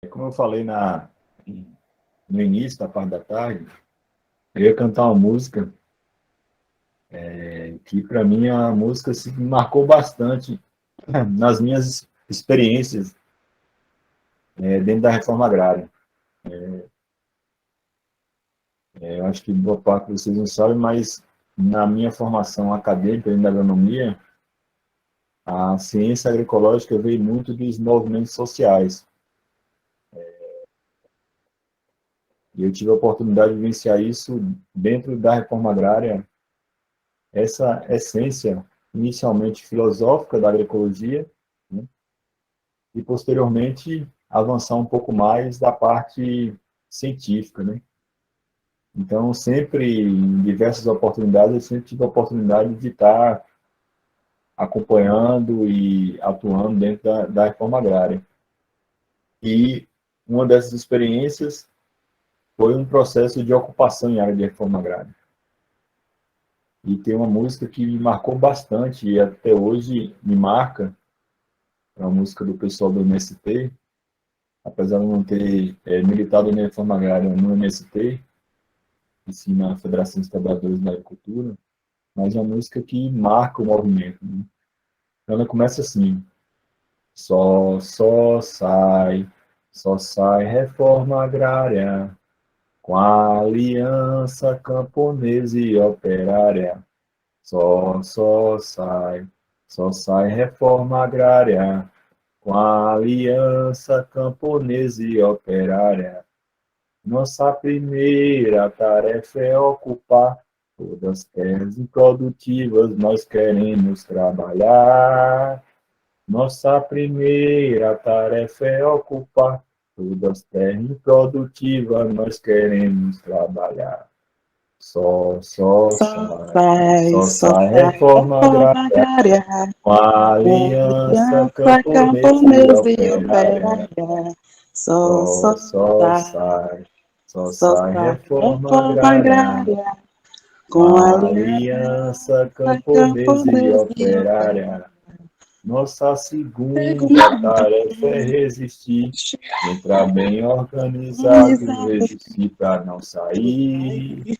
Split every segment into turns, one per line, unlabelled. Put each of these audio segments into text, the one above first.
Como eu falei no início da parte da tarde, eu ia cantar uma música que, para mim, a música se marcou bastante nas minhas experiências dentro da reforma agrária. Eu acho que boa parte de vocês não sabem, mas na minha formação acadêmica em agronomia, a ciência agroecológica veio muito dos movimentos sociais. E eu tive a oportunidade de vivenciar isso dentro da reforma agrária, essa essência inicialmente filosófica da agroecologia, né? E posteriormente avançar um pouco mais da parte científica, né? Então, sempre, em diversas oportunidades, eu sempre tive a oportunidade de estar acompanhando e atuando dentro da reforma agrária. E uma dessas experiências foi um processo de ocupação em área de reforma agrária. E tem uma música que me marcou bastante e até hoje me marca, é uma música do pessoal do MST, apesar de não ter militado na reforma agrária no MST, e sim na Federação dos Trabalhadores da Agricultura, mas é uma música que marca o movimento, né? Ela começa assim: só só sai reforma agrária com a aliança camponesa e operária. Só sai reforma agrária com a aliança camponesa e operária. Nossa primeira tarefa é ocupar todas as terras improdutivas, nós queremos trabalhar. Nossa primeira tarefa é ocupar todas as terras improdutivas, nós queremos trabalhar. Só
Só
sai
sai
reforma
reforma
agrária
agrária,
com a aliança
aliança
camponesa e
camponesa e
operária.
operária.
Só, só
Sai,
sai, só
só
sai
sai
reforma
reforma
agrária
agrária,
com
com
a aliança
aliança
camponesa e
camponesa e
operária.
operária.
Nossa segunda
Segunda,
tarefa é resistir, entrar bem organizado,
organizado,
resistir para não sair.
sair.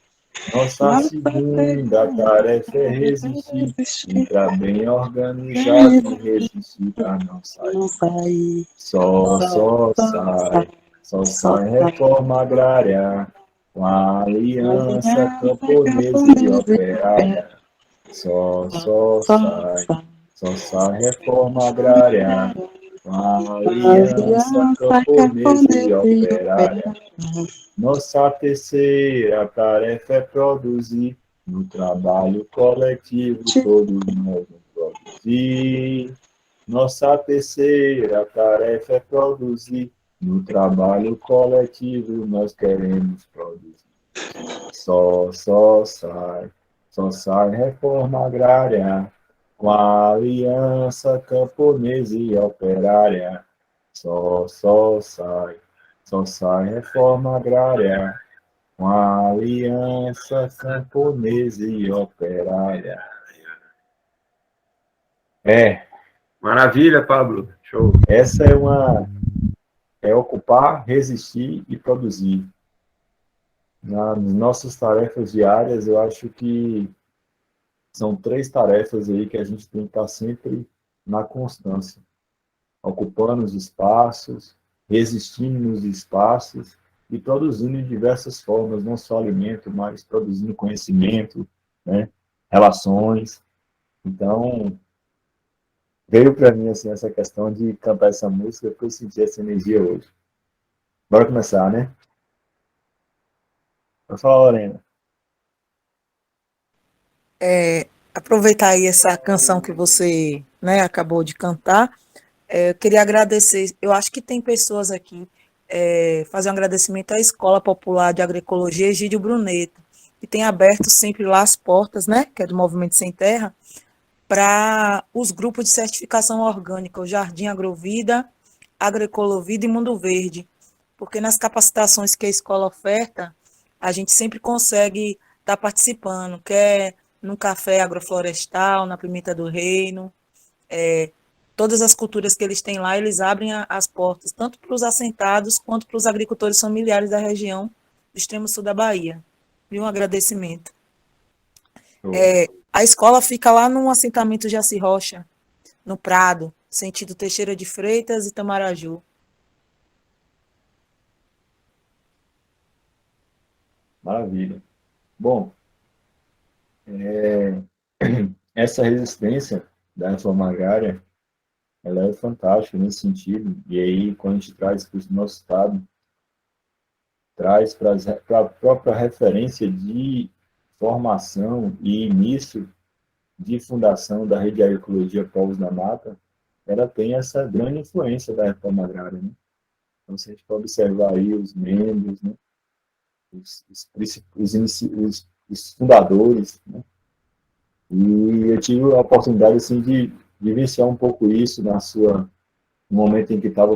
Nossa
Nossa
segunda
segunda
tarefa é
tarefa é
resistir,
resistir,
entrar bem organizado e
organizado,
resistir para não
não
sair.
sair.
Só,
Só,
só
só sai,
sai, só
só
sai
sai.
reforma agrária com a aliança
Aliança
camponesa e
camponesa e operária.
operária. Só
Só
sai,
sai,
só sai reforma
reforma
agrária
agrária.
com a aliança
Aliança
camponesa e
camponesa e
operária.
operária.
Nossa terceira tarefa é produzir no trabalho coletivo, todos nós vamos produzir. Nossa terceira tarefa é produzir no trabalho coletivo, nós queremos produzir. Só, só sai, só sai reforma agrária com a aliança camponesa e operária. Só sai reforma agrária com a aliança camponesa e operária. É,
Maravilha, Pablo. Show.
essa é ocupar, resistir e produzir. Nas nossas tarefas diárias, eu acho que são três tarefas aí que a gente tem que estar sempre na constância, ocupando os espaços, resistindo nos espaços e produzindo de diversas formas, não só alimento, mas produzindo conhecimento, né? Relações. Então, veio para mim assim essa questão de cantar essa música, porque eu senti essa energia hoje. Bora começar, né? Vai falar, Lorena.
Aproveitar aí essa canção que você, né, acabou de cantar. Eu queria agradecer. Eu acho que tem pessoas aqui, fazer um agradecimento à Escola Popular de Agroecologia Egídio Bruneto, que tem aberto sempre lá as portas, né, que é do Movimento Sem Terra, para os grupos de certificação orgânica, o Jardim Agrovida, Agroecolovida e Mundo Verde, porque nas capacitações que a escola oferta, a gente sempre consegue estar participando, quer no café agroflorestal, na Pimenta do Reino, todas as culturas que eles têm lá, eles abrem as portas, tanto para os assentados, quanto para os agricultores familiares da região do extremo sul da Bahia. E um agradecimento. A escola fica lá no assentamento Jaci Rocha, no Prado, sentido Teixeira de Freitas e Tamaraju.
Maravilha. Bom, essa resistência da reforma agrária, ela é fantástica nesse sentido. E aí, quando a gente traz para o nosso estado, traz para a própria referência de formação e início de fundação da Rede de Agroecologia Povos da Mata, ela tem essa grande influência da reforma agrária, né? Então, se a gente pode observar aí os membros, né? Os fundadores, né? E eu tive a oportunidade, assim, de vivenciar um pouco isso no momento em que estava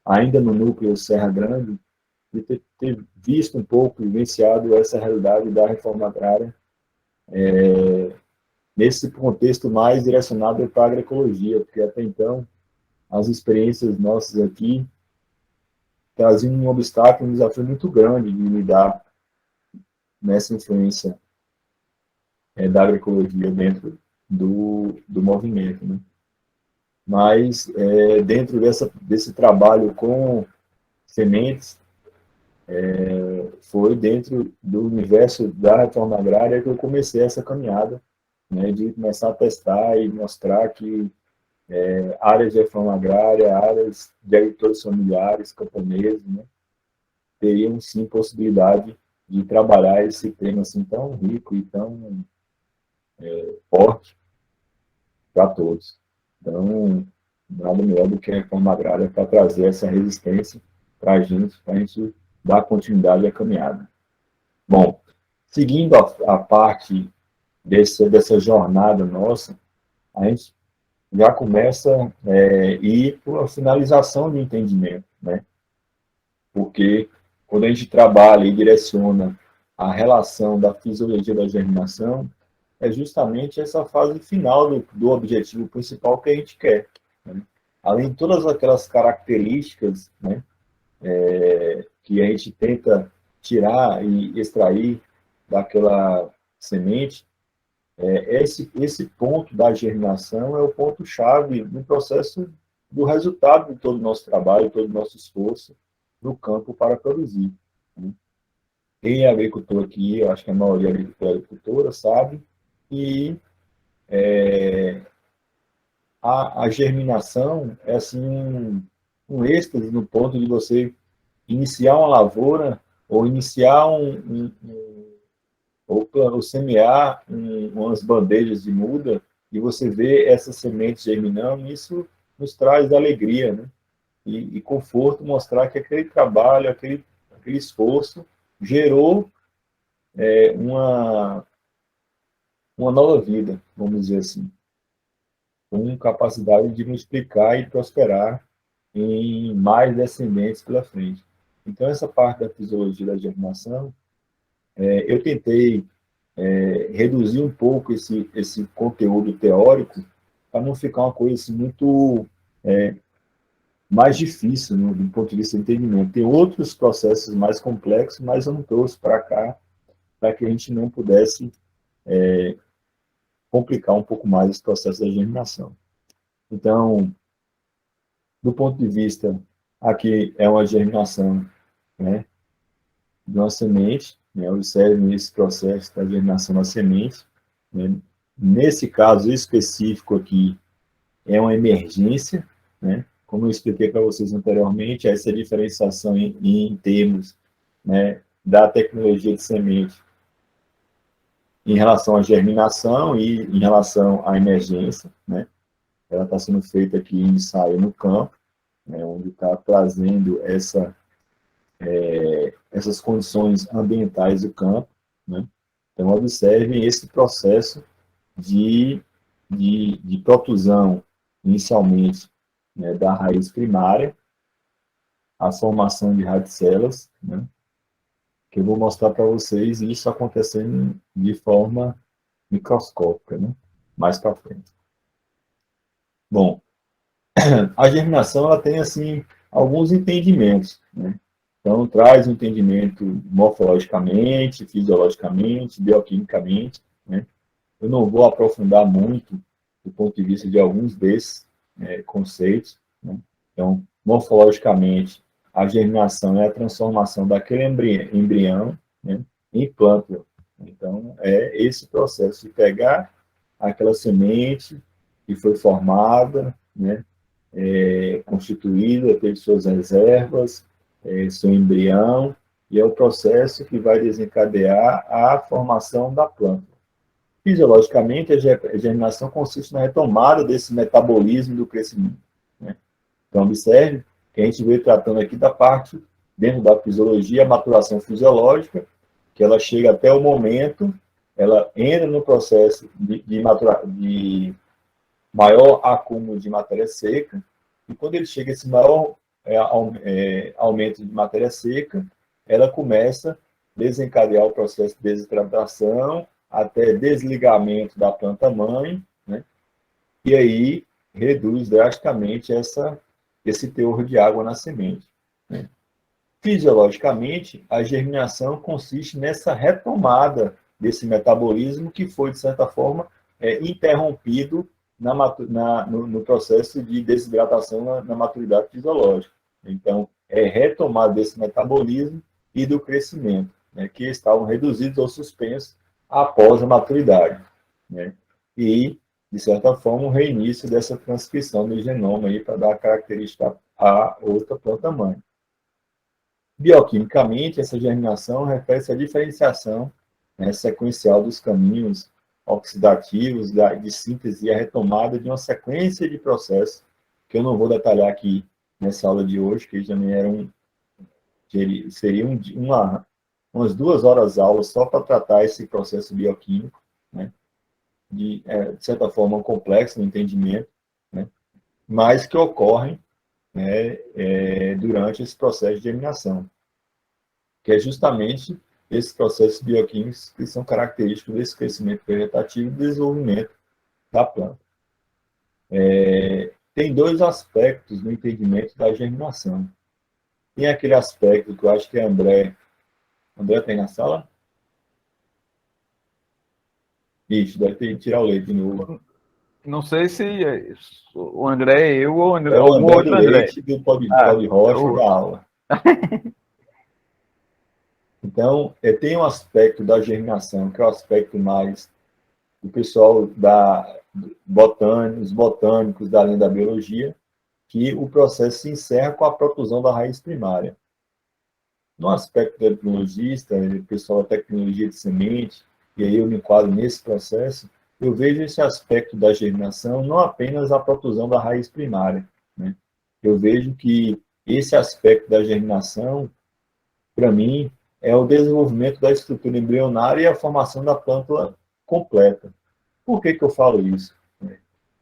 ainda no núcleo Serra Grande, de ter visto um pouco, vivenciado essa realidade da reforma agrária, nesse contexto mais direcionado para a agroecologia, porque até então as experiências nossas aqui traziam um obstáculo, um desafio muito grande de lidar nessa influência da agroecologia dentro do movimento, né? Mas dentro desse trabalho com sementes, foi dentro do universo da reforma agrária que eu comecei essa caminhada, né, de começar a testar e mostrar que áreas de reforma agrária, áreas de agricultores familiares, camponeses, né, teriam sim possibilidade de trabalhar esse tema assim tão rico e tão forte para todos. Então, nada melhor do que a reforma agrária para trazer essa resistência para a gente dar continuidade à caminhada. Bom, seguindo a parte dessa jornada nossa, a gente já começa a ir para a finalização do entendimento, né? Porque quando a gente trabalha e direciona a relação da fisiologia da germinação, é justamente essa fase final do objetivo principal que a gente quer, né? Além de todas aquelas características, né, que a gente tenta tirar e extrair daquela semente, esse ponto da germinação é o ponto-chave no processo do resultado de todo o nosso trabalho, todo o nosso esforço no campo para produzir, né? Quem é agricultor aqui, eu acho que a maioria é agricultor e agricultora, sabe que a germinação é assim um êxtase no ponto de você iniciar uma lavoura ou iniciar ou semear umas bandejas de muda e você vê essas sementes germinando, isso nos traz alegria, né? E conforto, mostrar que aquele trabalho, aquele esforço gerou uma nova vida, vamos dizer assim, com capacidade de multiplicar e prosperar em mais descendentes pela frente. Então, essa parte da fisiologia da germinação, eu tentei reduzir um pouco esse conteúdo teórico para não ficar uma coisa assim, muito mais difícil, né, do ponto de vista do entendimento. Tem outros processos mais complexos, mas eu não trouxe para cá para que a gente não pudesse complicar um pouco mais esse processo da germinação. Então, do ponto de vista, aqui é uma germinação, né, de uma semente, né, observe esse processo da germinação da semente, né. Nesse caso específico aqui, é uma emergência, né, como eu expliquei para vocês anteriormente, essa diferenciação em termos, né, da tecnologia de semente em relação à germinação e em relação à emergência, né, ela está sendo feita aqui em ensaio no campo, né, onde está trazendo essas condições ambientais do campo, né? Então, observem esse processo de protusão, inicialmente, né, da raiz primária, a formação de radicelas, né, que eu vou mostrar para vocês isso acontecendo de forma microscópica, né, mais para frente. Bom, a germinação ela tem assim alguns entendimentos, né? Então traz um entendimento morfologicamente, fisiologicamente, bioquimicamente, né? Eu não vou aprofundar muito do ponto de vista de alguns desses conceitos, né? Então, morfologicamente, a germinação é a transformação daquele embrião, né, em plântula. Então, é esse processo de pegar aquela semente que foi formada, né, constituída, teve suas reservas, seu embrião, e é o processo que vai desencadear a formação da planta. Fisiologicamente, a germinação consiste na retomada desse metabolismo do crescimento, né? Então, observe que a gente veio tratando aqui da parte, dentro da fisiologia, a maturação fisiológica, que ela chega até o momento, ela entra no processo de maior acúmulo de matéria seca, e quando ele chega a esse maior aumento de matéria seca, ela começa a desencadear o processo de desidratação, até desligamento da planta-mãe, né? E aí reduz drasticamente esse teor de água na semente, né? Fisiologicamente, a germinação consiste nessa retomada desse metabolismo que foi, de certa forma, interrompido no processo de desidratação na maturidade fisiológica. Então, é retomada desse metabolismo e do crescimento, né, que estavam reduzidos ou suspensos após a maturidade, né? E, de certa forma, o reinício dessa transcrição do genoma aí para dar característica a outra planta-mãe. Bioquimicamente, essa germinação refere-se à diferenciação, né, sequencial dos caminhos oxidativos de síntese e a retomada de uma sequência de processos que eu não vou detalhar aqui nessa aula de hoje, que também seriam umas 2 horas aula só para tratar esse processo bioquímico, né, de certa forma complexo no entendimento, né, mas que ocorrem, né, durante esse processo de germinação, que é justamente esses processos bioquímicos que são característicos desse crescimento vegetativo e desenvolvimento da planta. Tem 2 aspectos no entendimento da germinação. Tem aquele aspecto que eu acho que é André tem na sala? Isso, deve ter que tirar o leite de novo.
Não sei se o André é eu ou
É o
algum
André
outro
do
André.
Leite, do Pó de Rocha da aula. Então, tem um aspecto da germinação, que é o aspecto mais do pessoal os botânicos da linha da biologia, que o processo se encerra com a protusão da raiz primária. No aspecto tecnologista, o pessoal da tecnologia de semente, e aí eu me enquadro nesse processo, eu vejo esse aspecto da germinação não apenas a protusão da raiz primária, né? Eu vejo que esse aspecto da germinação, para mim, é o desenvolvimento da estrutura embrionária e a formação da plântula completa. Por que eu falo isso?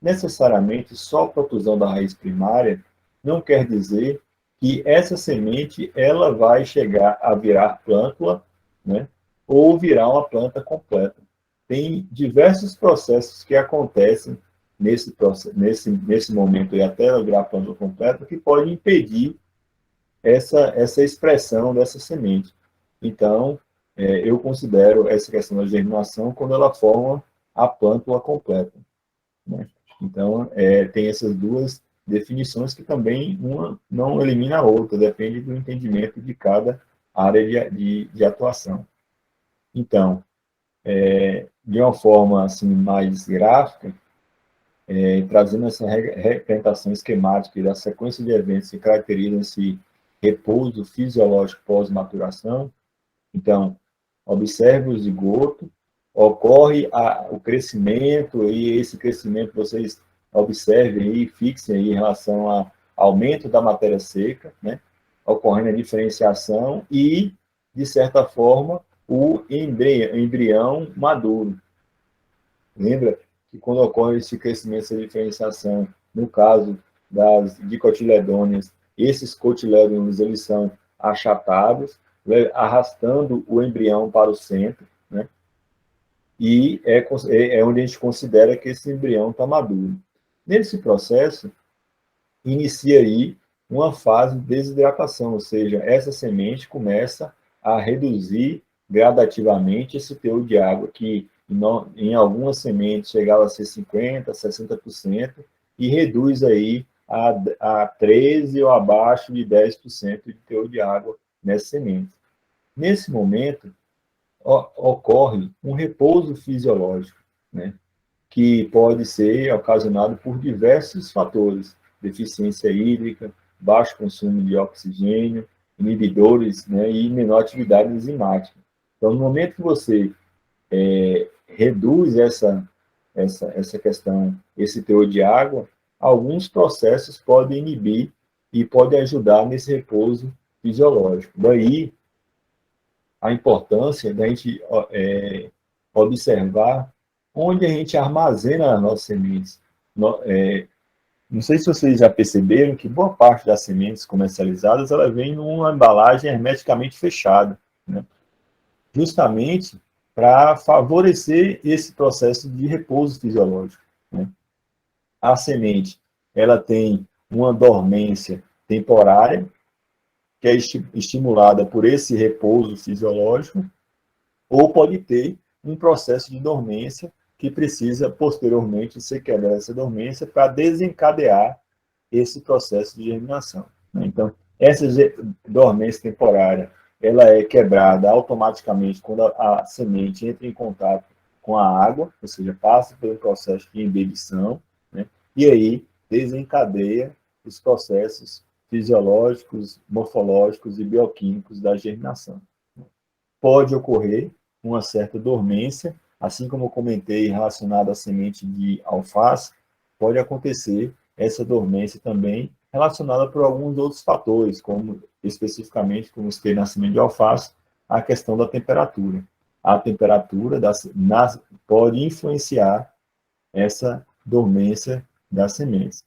Necessariamente, só a protusão da raiz primária não quer dizer que essa semente ela vai chegar a virar plântula, né, ou virar uma planta completa. Tem diversos processos que acontecem nesse momento e até ela virar plântula completa que podem impedir essa expressão dessa semente. Então, eu considero essa questão da germinação quando ela forma a plântula completa, né? Então, tem essas 2 definições que também uma não elimina a outra, depende do entendimento de cada área de atuação. Então, de uma forma assim, mais gráfica, trazendo essa representação esquemática da sequência de eventos que caracterizam esse repouso fisiológico pós-maturação. Então, observe o zigoto, ocorre o crescimento, e esse crescimento vocês observem e fixem aí em relação ao aumento da matéria seca, né? Ocorrendo a diferenciação e, de certa forma, o embrião maduro. Lembra que quando ocorre esse crescimento, essa diferenciação, no caso das dicotiledôneas, esses cotilédonos eles são achatados, arrastando o embrião para o centro, né? E é onde a gente considera que esse embrião está maduro. Nesse processo, inicia aí uma fase de desidratação, ou seja, essa semente começa a reduzir gradativamente esse teor de água, que em algumas sementes chegava a ser 50%, 60%, e reduz aí a 13% ou abaixo de 10% de teor de água nessa semente. Nesse momento, ocorre um repouso fisiológico, né, que pode ser ocasionado por diversos fatores, deficiência hídrica, baixo consumo de oxigênio, inibidores, né, e menor atividade enzimática. Então, no momento que você reduz essa questão, esse teor de água, alguns processos podem inibir e podem ajudar nesse repouso fisiológico. Daí, a importância da gente observar onde a gente armazena as nossas sementes. Não sei se vocês já perceberam que boa parte das sementes comercializadas ela vem numa embalagem hermeticamente fechada, né? Justamente para favorecer esse processo de repouso fisiológico, né? A semente ela tem uma dormência temporária, que é estimulada por esse repouso fisiológico, ou pode ter um processo de dormência que precisa, posteriormente, ser quebrada essa dormência para desencadear esse processo de germinação. Então, essa dormência temporária, ela é quebrada automaticamente quando a semente entra em contato com a água, ou seja, passa pelo processo de embebição, né? E aí desencadeia os processos fisiológicos, morfológicos e bioquímicos da germinação. Pode ocorrer uma certa dormência, assim como eu comentei relacionado à semente de alface, pode acontecer essa dormência também relacionada por alguns outros fatores, como especificamente, como citei na semente de alface, a questão da temperatura. A temperatura pode influenciar essa dormência das sementes.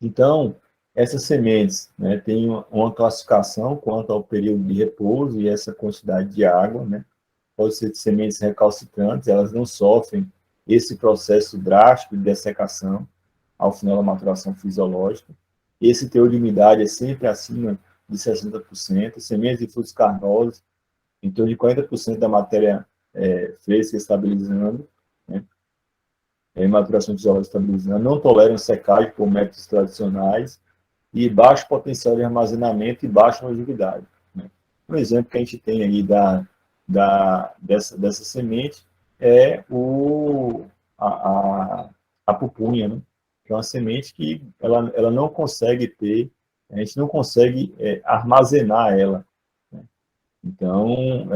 Então, essas sementes, né, têm uma classificação quanto ao período de repouso e essa quantidade de água, né? Pode ser de sementes recalcitrantes, elas não sofrem esse processo drástico de dessecação ao final da maturação fisiológica. Esse teor de umidade é sempre acima de 60%. Sementes de frutos carnosos, em torno de 40% da matéria fresca estabilizando, né? Maturação fisiológica estabilizando, não toleram secagem por métodos tradicionais e baixo potencial de armazenamento e baixa longevidade, né? Um exemplo que a gente tem aí dessa semente é a pupunha, né? Que é uma semente que ela não consegue ter, a gente não consegue armazenar ela, né? Então,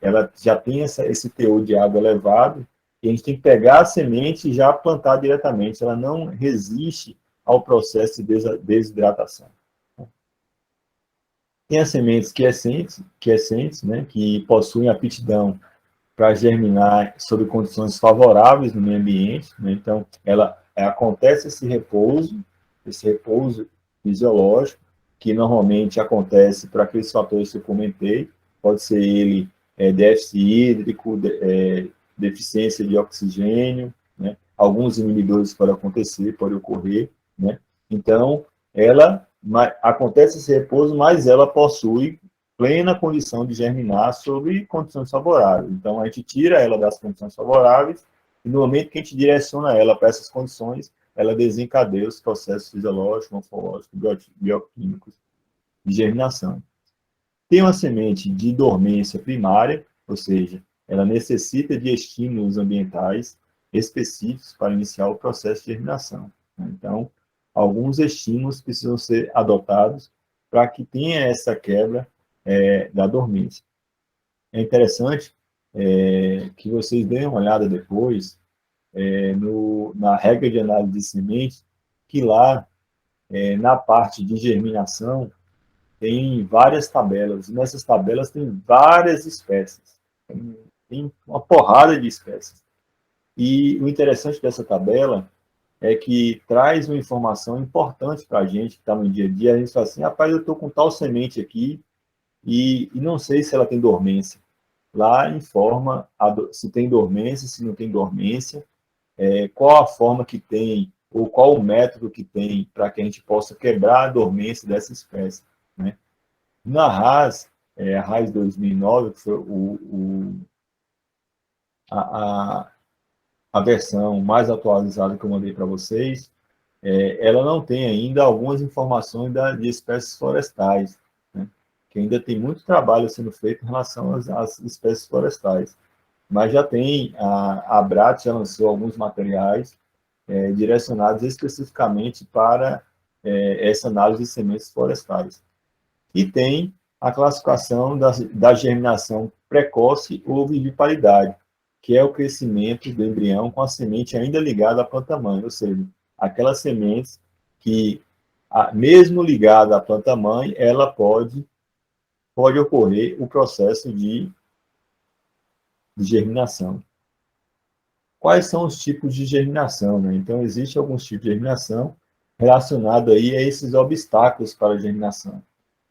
ela já tem esse teor de água elevado, e a gente tem que pegar a semente e já plantar diretamente. Ela não resiste ao processo de desidratação. Tem as sementes quiescentes, né, que possuem aptidão para germinar sob condições favoráveis no meio ambiente, né? Então, acontece esse repouso fisiológico, que normalmente acontece por aqueles fatores que eu comentei, pode ser ele déficit hídrico, deficiência de oxigênio, né? Alguns inibidores podem ocorrer, né? Então, acontece esse repouso, mas ela possui plena condição de germinar sob condições favoráveis. Então, a gente tira ela das condições favoráveis e no momento que a gente direciona ela para essas condições, ela desencadeia os processos fisiológicos, morfológicos, bioquímicos de germinação. Tem uma semente de dormência primária, ou seja, ela necessita de estímulos ambientais específicos para iniciar o processo de germinação. Então, alguns estímulos precisam ser adotados para que tenha essa quebra da dormência. É interessante que vocês deem uma olhada depois na regra de análise de semente, que lá, na parte de germinação, tem várias tabelas, e nessas tabelas tem várias espécies, tem uma porrada de espécies. E o interessante dessa tabela é que traz uma informação importante para a gente que está no dia a dia. A gente fala assim, rapaz, eu estou com tal semente aqui e não sei se ela tem dormência. Lá informa se tem dormência, se não tem dormência, qual a forma que tem ou qual o método que tem para que a gente possa quebrar a dormência dessa espécie, né? Na RAS, a RAS 2009, que foi a, a versão mais atualizada que eu mandei para vocês, ela não tem ainda algumas informações de espécies florestais, né? Que ainda tem muito trabalho sendo feito em relação às espécies florestais. Mas já tem, a Abrat já lançou alguns materiais direcionados especificamente para essa análise de sementes florestais. E tem a classificação da germinação precoce ou viviparidade, que é o crescimento do embrião com a semente ainda ligada à planta-mãe, ou seja, aquelas sementes que, mesmo ligada à planta-mãe, ela pode ocorrer o processo de germinação. Quais são os tipos de germinação, né? Então, existem alguns tipos de germinação relacionados aí a esses obstáculos para a germinação.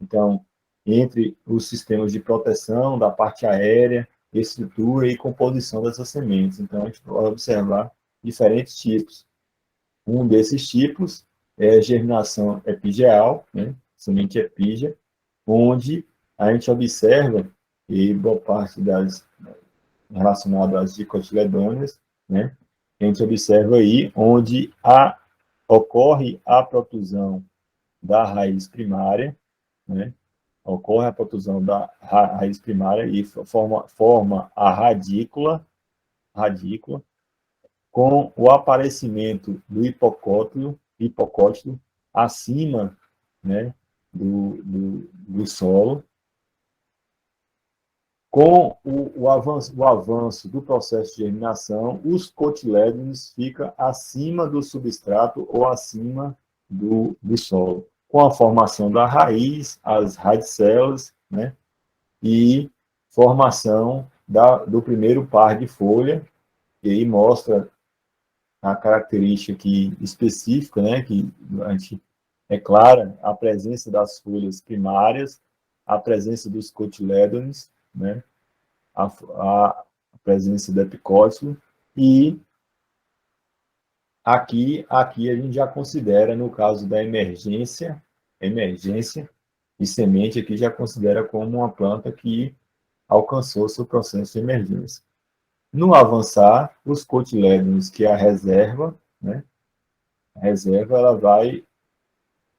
Então, entre os sistemas de proteção da parte aérea, estrutura e composição dessas sementes. Então, a gente pode observar diferentes tipos. Um desses tipos é a germinação epigeal, né? Semente epígea, onde a gente observa, e boa parte das relacionadas às dicotiledôneas, né? A gente observa aí onde ocorre a protusão da raiz primária, né? Ocorre a protusão da raiz primária e forma a radícula, com o aparecimento do hipocótilo acima, né, do solo. Com o avanço do processo de germinação, os cotilédones ficam acima do substrato ou acima do solo, com a formação da raiz, as radicelas, né, e formação do primeiro par de folha, e aí mostra a característica aqui específica, né, que a gente, é clara a presença das folhas primárias, a presença dos cotilédones, né, a presença do epicótilo, e aqui a gente já considera, no caso da emergência de semente, aqui já considera como uma planta que alcançou seu processo de emergência. No avançar, os cotilédones, que é a reserva, né? A reserva, ela vai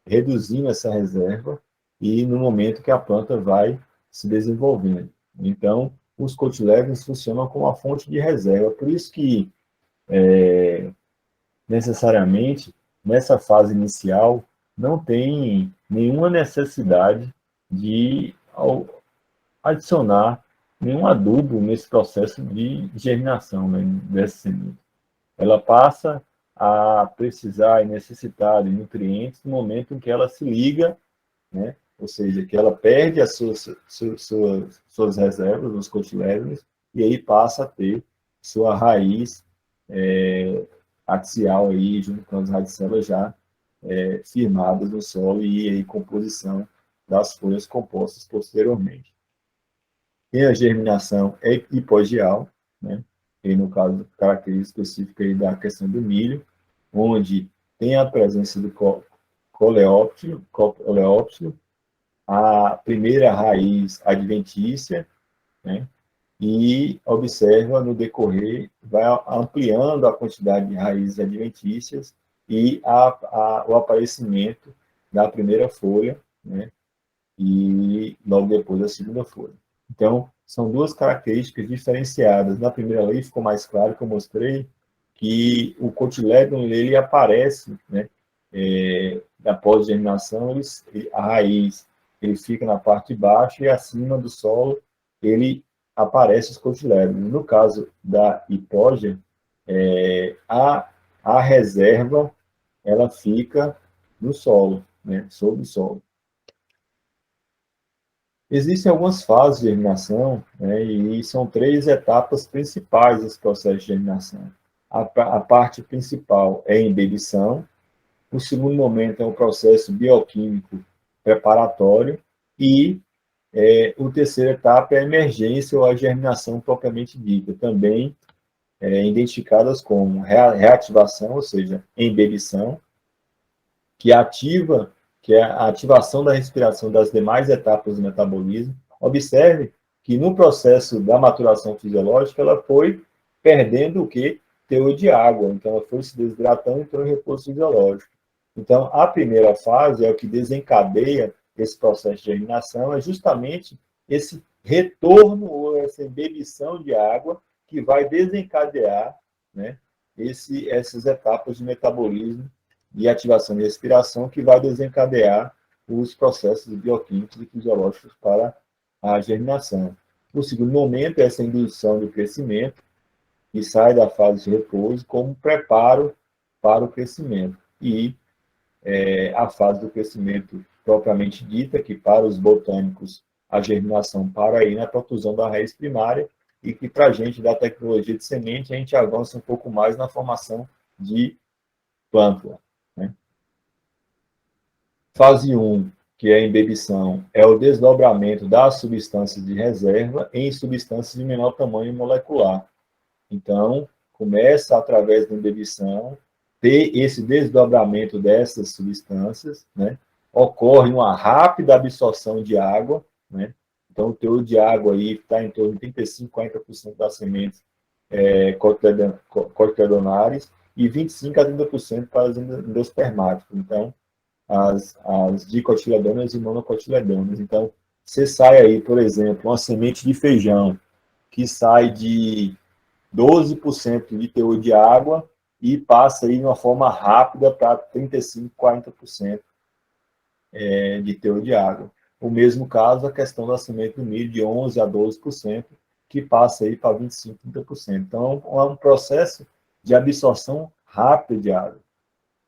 reduzindo essa reserva e no momento que a planta vai se desenvolvendo. Então, os cotilédones funcionam como uma fonte de reserva. Por isso que, necessariamente, nessa fase inicial, não tem nenhuma necessidade de adicionar nenhum adubo nesse processo de germinação, né, dessa semente. Ela passa a precisar e necessitar de nutrientes no momento em que ela se liga, né, ou seja, que ela perde as suas reservas, os cotilédones, e aí passa a ter sua raiz axial, aí, junto com as radicelas já firmadas no solo e aí composição das folhas compostas posteriormente. Tem a germinação hipogeal, né? E no caso, característica específica aí da questão do milho, onde tem a presença do coleóptilo, a primeira raiz adventícia, né? E observa no decorrer, vai ampliando a quantidade de raízes adventícias e o aparecimento da primeira folha, né? E logo depois da segunda folha. Então, são duas características diferenciadas. Na primeira lei ficou mais claro que eu mostrei que o cotilédon ele aparece, né? Após germinação, a raiz ele fica na parte de baixo e acima do solo ele aparece os cotilédonos. No caso da hipógea, a reserva ela fica no solo, né? Sob o solo. Existem algumas fases de germinação, né, e são 3 etapas principais desse processo de germinação. A parte principal é a embebição, o segundo momento é o processo bioquímico preparatório e a terceira etapa é a emergência ou a germinação propriamente dita, também identificadas como reativação, ou seja, embebição, que ativa, que é a ativação da respiração das demais etapas do metabolismo. Observe que no processo da maturação fisiológica, ela foi perdendo o quê? Teor de água. Então, ela foi se desidratando e entrou em repouso fisiológico. Então, a primeira fase é o que desencadeia esse processo de germinação, é justamente esse retorno ou essa embebição de água que vai desencadear, né, essas etapas de metabolismo e ativação de respiração que vai desencadear os processos bioquímicos e fisiológicos para a germinação. O segundo momento é essa indução do crescimento, que sai da fase de repouso como preparo para o crescimento. E a fase do crescimento propriamente dita, que para os botânicos a germinação para aí na protusão da raiz primária, e que para a gente da tecnologia de semente a gente avança um pouco mais na formação de plântula. Né? Fase 1, que é a embebição, é o desdobramento das substâncias de reserva em substâncias de menor tamanho molecular. Então, começa através da embebição, ter esse desdobramento dessas substâncias, né? Ocorre uma rápida absorção de água, né? Então, o teor de água aí está em torno de 35, 40% das sementes cotiledonares e 25 a 30% para as endospermáticas. Então, as dicotiledôneas e monocotiledôneas. Então, você sai aí, por exemplo, uma semente de feijão que sai de 12% de teor de água e passa aí de uma forma rápida para 35, 40% de teor de água. O mesmo caso, a questão da semente do milho, de 11% a 12%, que passa aí para 25%, 30%. Então, é um processo de absorção rápida de água.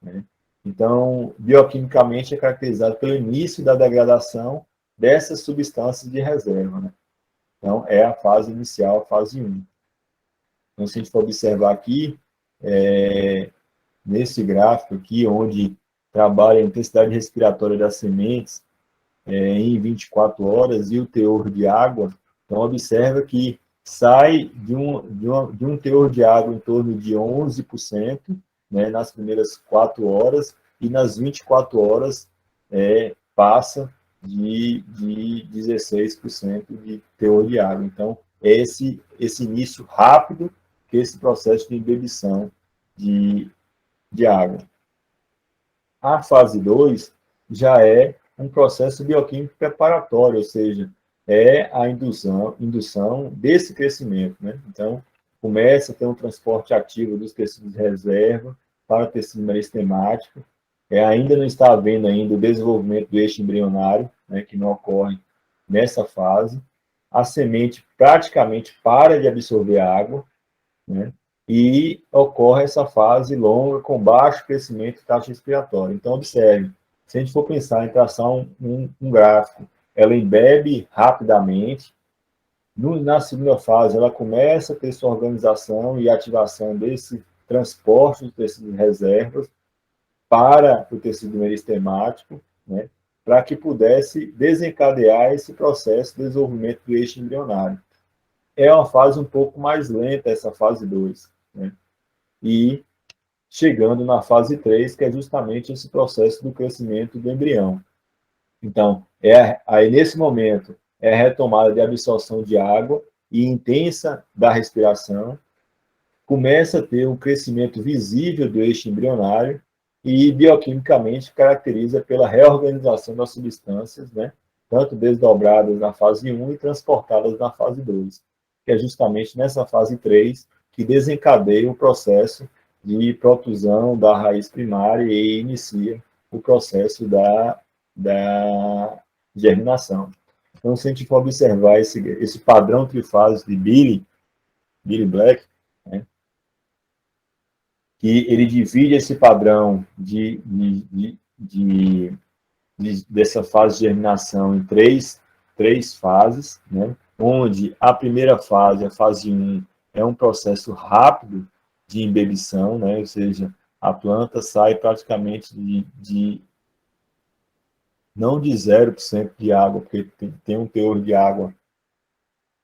Né? Então, bioquimicamente, é caracterizado pelo início da degradação dessas substâncias de reserva. Né? Então, é a fase inicial, a fase 1. Então, se a gente for observar aqui, nesse gráfico aqui, onde trabalha a intensidade respiratória das sementes em 24 horas e o teor de água, então observa que sai de um teor de água em torno de 11%, né, nas primeiras 4 horas, e nas 24 horas passa de 16% de teor de água. Então, esse início rápido que esse processo de embebição de água. A fase 2 já é um processo bioquímico preparatório, ou seja, é a indução desse crescimento. Né? Então, começa a ter um transporte ativo dos tecidos de reserva para o tecido meristemático. Ainda não está havendo ainda o desenvolvimento do eixo embrionário, né, que não ocorre nessa fase. A semente praticamente para de absorver água, né? E ocorre essa fase longa com baixo crescimento e taxa respiratória. Então, observe, se a gente for pensar em traçar um gráfico, ela embebe rapidamente, na segunda fase ela começa a ter sua organização e ativação desse transporte de tecidos de reservas para o tecido meristemático, né, para que pudesse desencadear esse processo de desenvolvimento do eixo embrionário. É uma fase um pouco mais lenta, essa fase 2. Né? E chegando na fase 3, que é justamente esse processo do crescimento do embrião. Então, aí nesse momento, é a retomada de absorção de água e intensa da respiração, começa a ter um crescimento visível do eixo embrionário e, bioquimicamente, caracteriza pela reorganização das substâncias, né? Tanto desdobradas na fase 1 e transportadas na fase 2, que é justamente nessa fase 3 que desencadeia o processo de protusão da raiz primária e inicia o processo da germinação. Então, se a gente for observar esse padrão trifásico de Billy Black, né, que ele divide esse padrão dessa fase de germinação em três fases, né, onde a primeira fase, a fase 1, é um processo rápido de embebição, né, ou seja, a planta sai praticamente não de 0% de água, porque tem um teor de água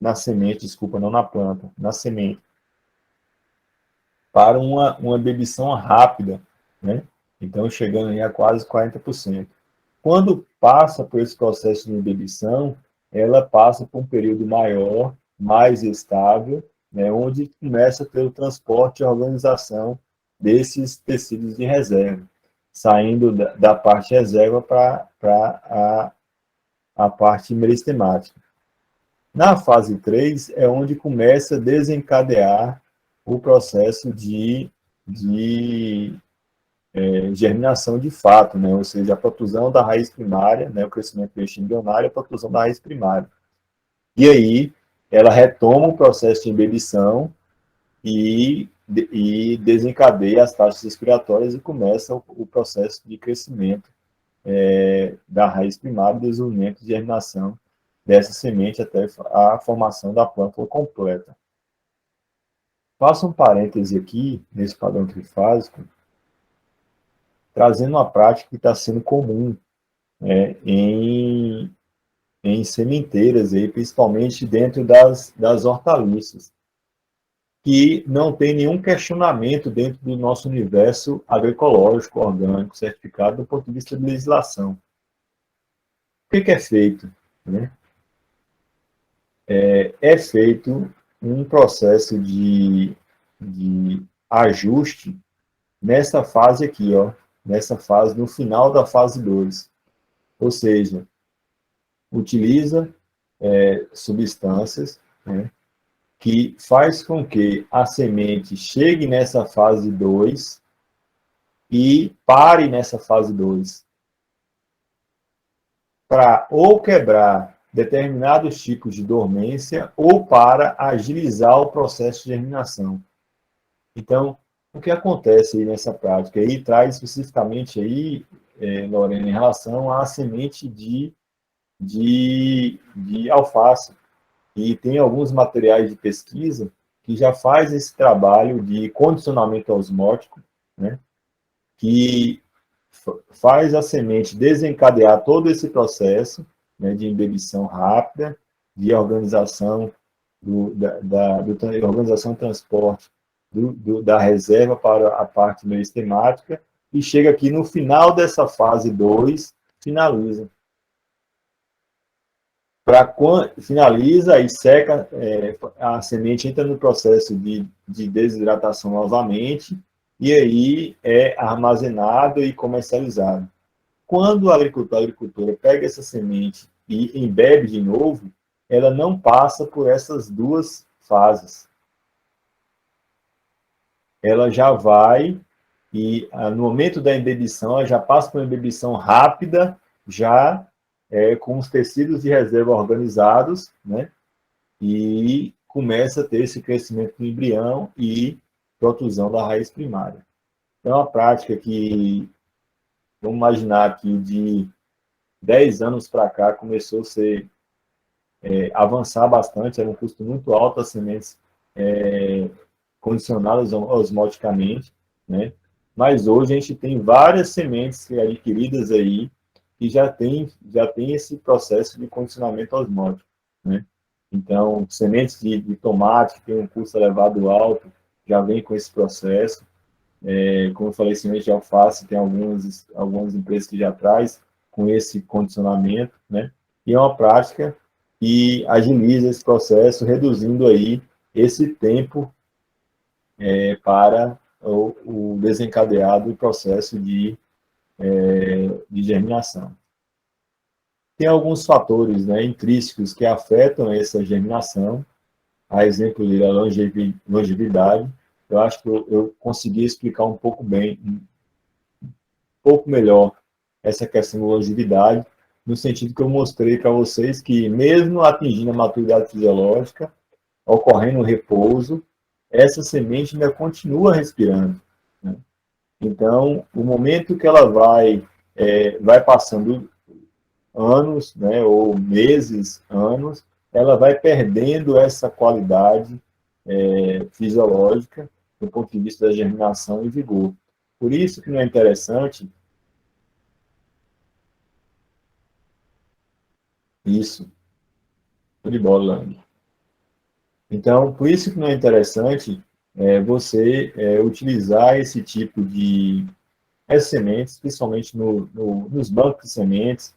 na semente, desculpa, não na planta, na semente, para uma bebição rápida, né? Então, chegando aí a quase 40%. Quando passa por esse processo de embebição, ela passa por um período maior, mais estável, né, onde começa a ter o transporte e a organização desses tecidos de reserva, saindo da parte reserva para a parte meristemática. Na fase 3 é onde começa a desencadear o processo de germinação de fato, né? Ou seja, a protusão da raiz primária, né? O crescimento do eixo embrionário, a protusão da raiz primária. E aí, ela retoma o processo de embebição e desencadeia as taxas respiratórias e começa o processo de crescimento da raiz primária, desenvolvimento e germinação dessa semente até a formação da plântula completa. Faço um parêntese aqui, nesse padrão trifásico, trazendo uma prática que está sendo comum em sementeiras, aí, principalmente dentro das hortaliças, que não tem nenhum questionamento dentro do nosso universo agroecológico, orgânico, certificado do ponto de vista de legislação. O que é feito? Né? É feito um processo de ajuste nessa fase aqui, ó, nessa fase, no final da fase 2. Ou seja, utiliza substâncias, né, que faz com que a semente chegue nessa fase 2 e pare nessa fase 2, para ou quebrar determinados tipos de dormência ou para agilizar o processo de germinação. Então, o que acontece aí nessa prática? Aí traz especificamente aí, Lorena, em relação à semente de alface. E tem alguns materiais de pesquisa que já faz esse trabalho de condicionamento osmótico, né, que faz a semente desencadear todo esse processo, né, de embebição rápida, de organização organização e transporte da reserva para a parte meristemática, e chega aqui no final dessa fase 2, finaliza. Finaliza e seca, a semente entra no processo de desidratação novamente, e aí é armazenado e comercializado. Quando a agricultora pega essa semente e embebe de novo, ela não passa por essas duas fases. Ela já vai, e no momento da embebição, ela já passa por uma embebição rápida, já com os tecidos de reserva organizados, né? E começa a ter esse crescimento do embrião e protusão da raiz primária. É uma prática que, vamos imaginar que de 10 anos para cá começou a ser avançar bastante, era um custo muito alto as sementes condicionadas osmoticamente, né? Mas hoje a gente tem várias sementes adquiridas aí que já tem esse processo de condicionamento osmótico, né? Então, sementes de tomate, que tem um custo elevado alto, já vem com esse processo. Como eu falei, semente de alface, tem algumas empresas que já traz com esse condicionamento, né? E é uma prática que agiliza esse processo, reduzindo aí esse tempo para o desencadeado processo de germinação. Tem alguns fatores, né, intrínsecos que afetam essa germinação, a exemplo da longevidade. Eu acho que eu consegui explicar um pouco melhor essa questão da longevidade, no sentido que eu mostrei para vocês que, mesmo atingindo a maturidade fisiológica, ocorrendo o repouso, essa semente ainda continua respirando, né? Então, o momento que ela vai passando anos, né, ou meses, anos, ela vai perdendo essa qualidade fisiológica do ponto de vista da germinação e vigor. Por isso que não é interessante isso. Tudo de bola, Lang. Então, por isso que não é interessante você utilizar esse tipo de sementes, principalmente nos bancos de sementes.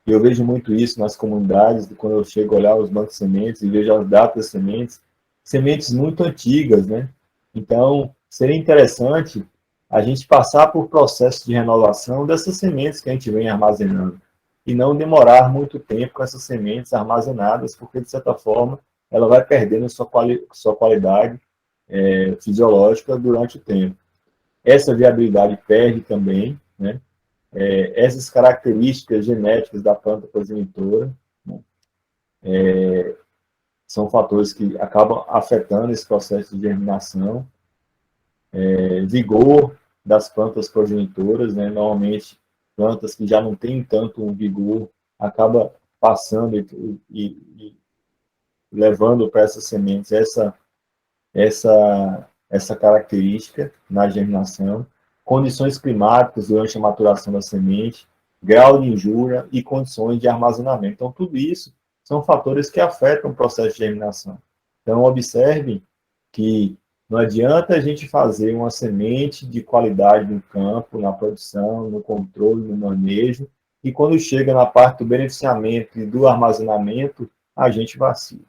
E eu vejo muito isso nas comunidades, quando eu chego a olhar os bancos de sementes e vejo as datas de sementes muito antigas, né? Então, seria interessante a gente passar por processo de renovação dessas sementes que a gente vem armazenando e não demorar muito tempo com essas sementes armazenadas, porque, de certa forma, ela vai perdendo sua qualidade fisiológica durante o tempo. Essa viabilidade perde também, né? Essas características genéticas da planta progenitora, né? São fatores que acabam afetando esse processo de germinação. Vigor das plantas progenitoras, né? Normalmente, plantas que já não têm tanto um vigor, acaba passando e levando para essas sementes essa característica na germinação, condições climáticas durante a maturação da semente, grau de injúria e condições de armazenamento. Então, tudo isso são fatores que afetam o processo de germinação. Então, observem que não adianta a gente fazer uma semente de qualidade no campo, na produção, no controle, no manejo, e quando chega na parte do beneficiamento e do armazenamento, a gente vacila,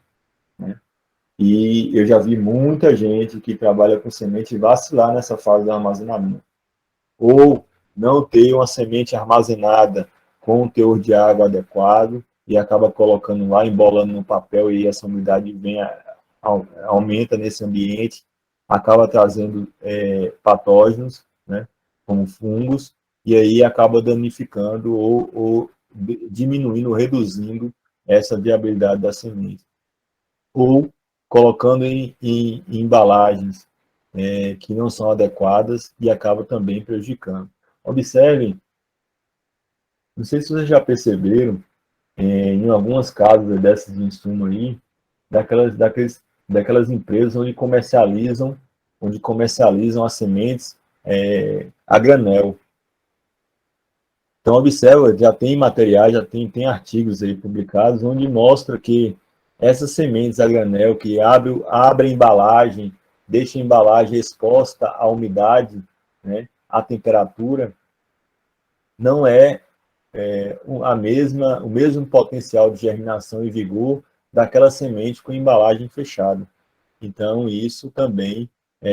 né? E eu já vi muita gente que trabalha com semente vacilar nessa fase do armazenamento. Ou não ter uma semente armazenada com um teor de água adequado e acaba colocando lá, embolando no papel e essa umidade aumenta nesse ambiente, acaba trazendo patógenos, né, como fungos, e aí acaba danificando ou diminuindo, reduzindo essa viabilidade da semente. Ou colocando em embalagens que não são adequadas e acaba também prejudicando. Observem, não sei se vocês já perceberam, em algumas casas dessas de insumo aí, daquelas empresas onde comercializam as sementes a granel. Então, observa, já tem materiais, tem artigos aí publicados onde mostra que essas sementes a granel que abrem a embalagem, deixam a embalagem exposta à umidade, né, à temperatura, não o mesmo potencial de germinação e vigor daquela semente com embalagem fechada. Então, isso também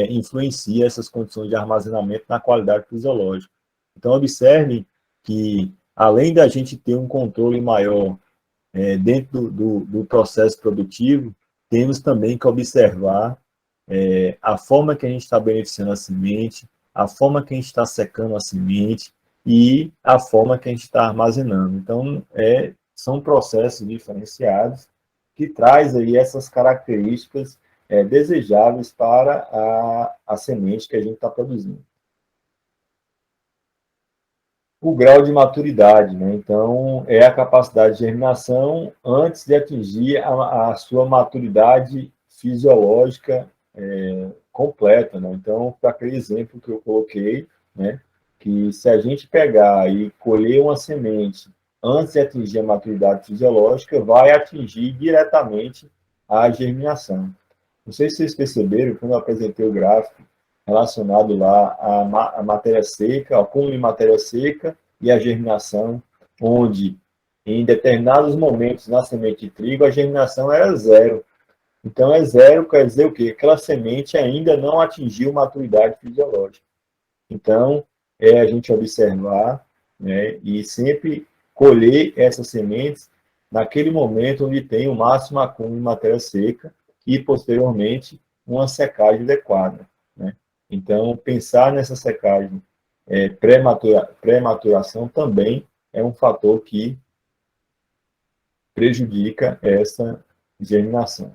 influencia essas condições de armazenamento na qualidade fisiológica. Então, observem que, além da gente ter um controle maior dentro do processo produtivo, temos também que observar a forma que a gente está beneficiando a semente, a forma que a gente está secando a semente e a forma que a gente está armazenando. Então, são processos diferenciados que traz aí essas características desejáveis para a semente que a gente está produzindo. O grau de maturidade, né? Então, é a capacidade de germinação antes de atingir a sua maturidade fisiológica completa, né? Então, para aquele exemplo que eu coloquei, né? Que se a gente pegar e colher uma semente antes de atingir a maturidade fisiológica, vai atingir diretamente a germinação. Não sei se vocês perceberam, quando eu apresentei o gráfico relacionado lá à matéria seca, ao acúmulo de matéria seca e a germinação, onde em determinados momentos na semente de trigo a germinação era zero. Então, zero quer dizer o quê? Aquela semente ainda não atingiu maturidade fisiológica. Então, a gente observar, né, e sempre colher essas sementes naquele momento onde tem o máximo acúmulo de matéria seca e, posteriormente, uma secagem adequada, né? Então, pensar nessa secagem pré-maturação também é um fator que prejudica essa germinação.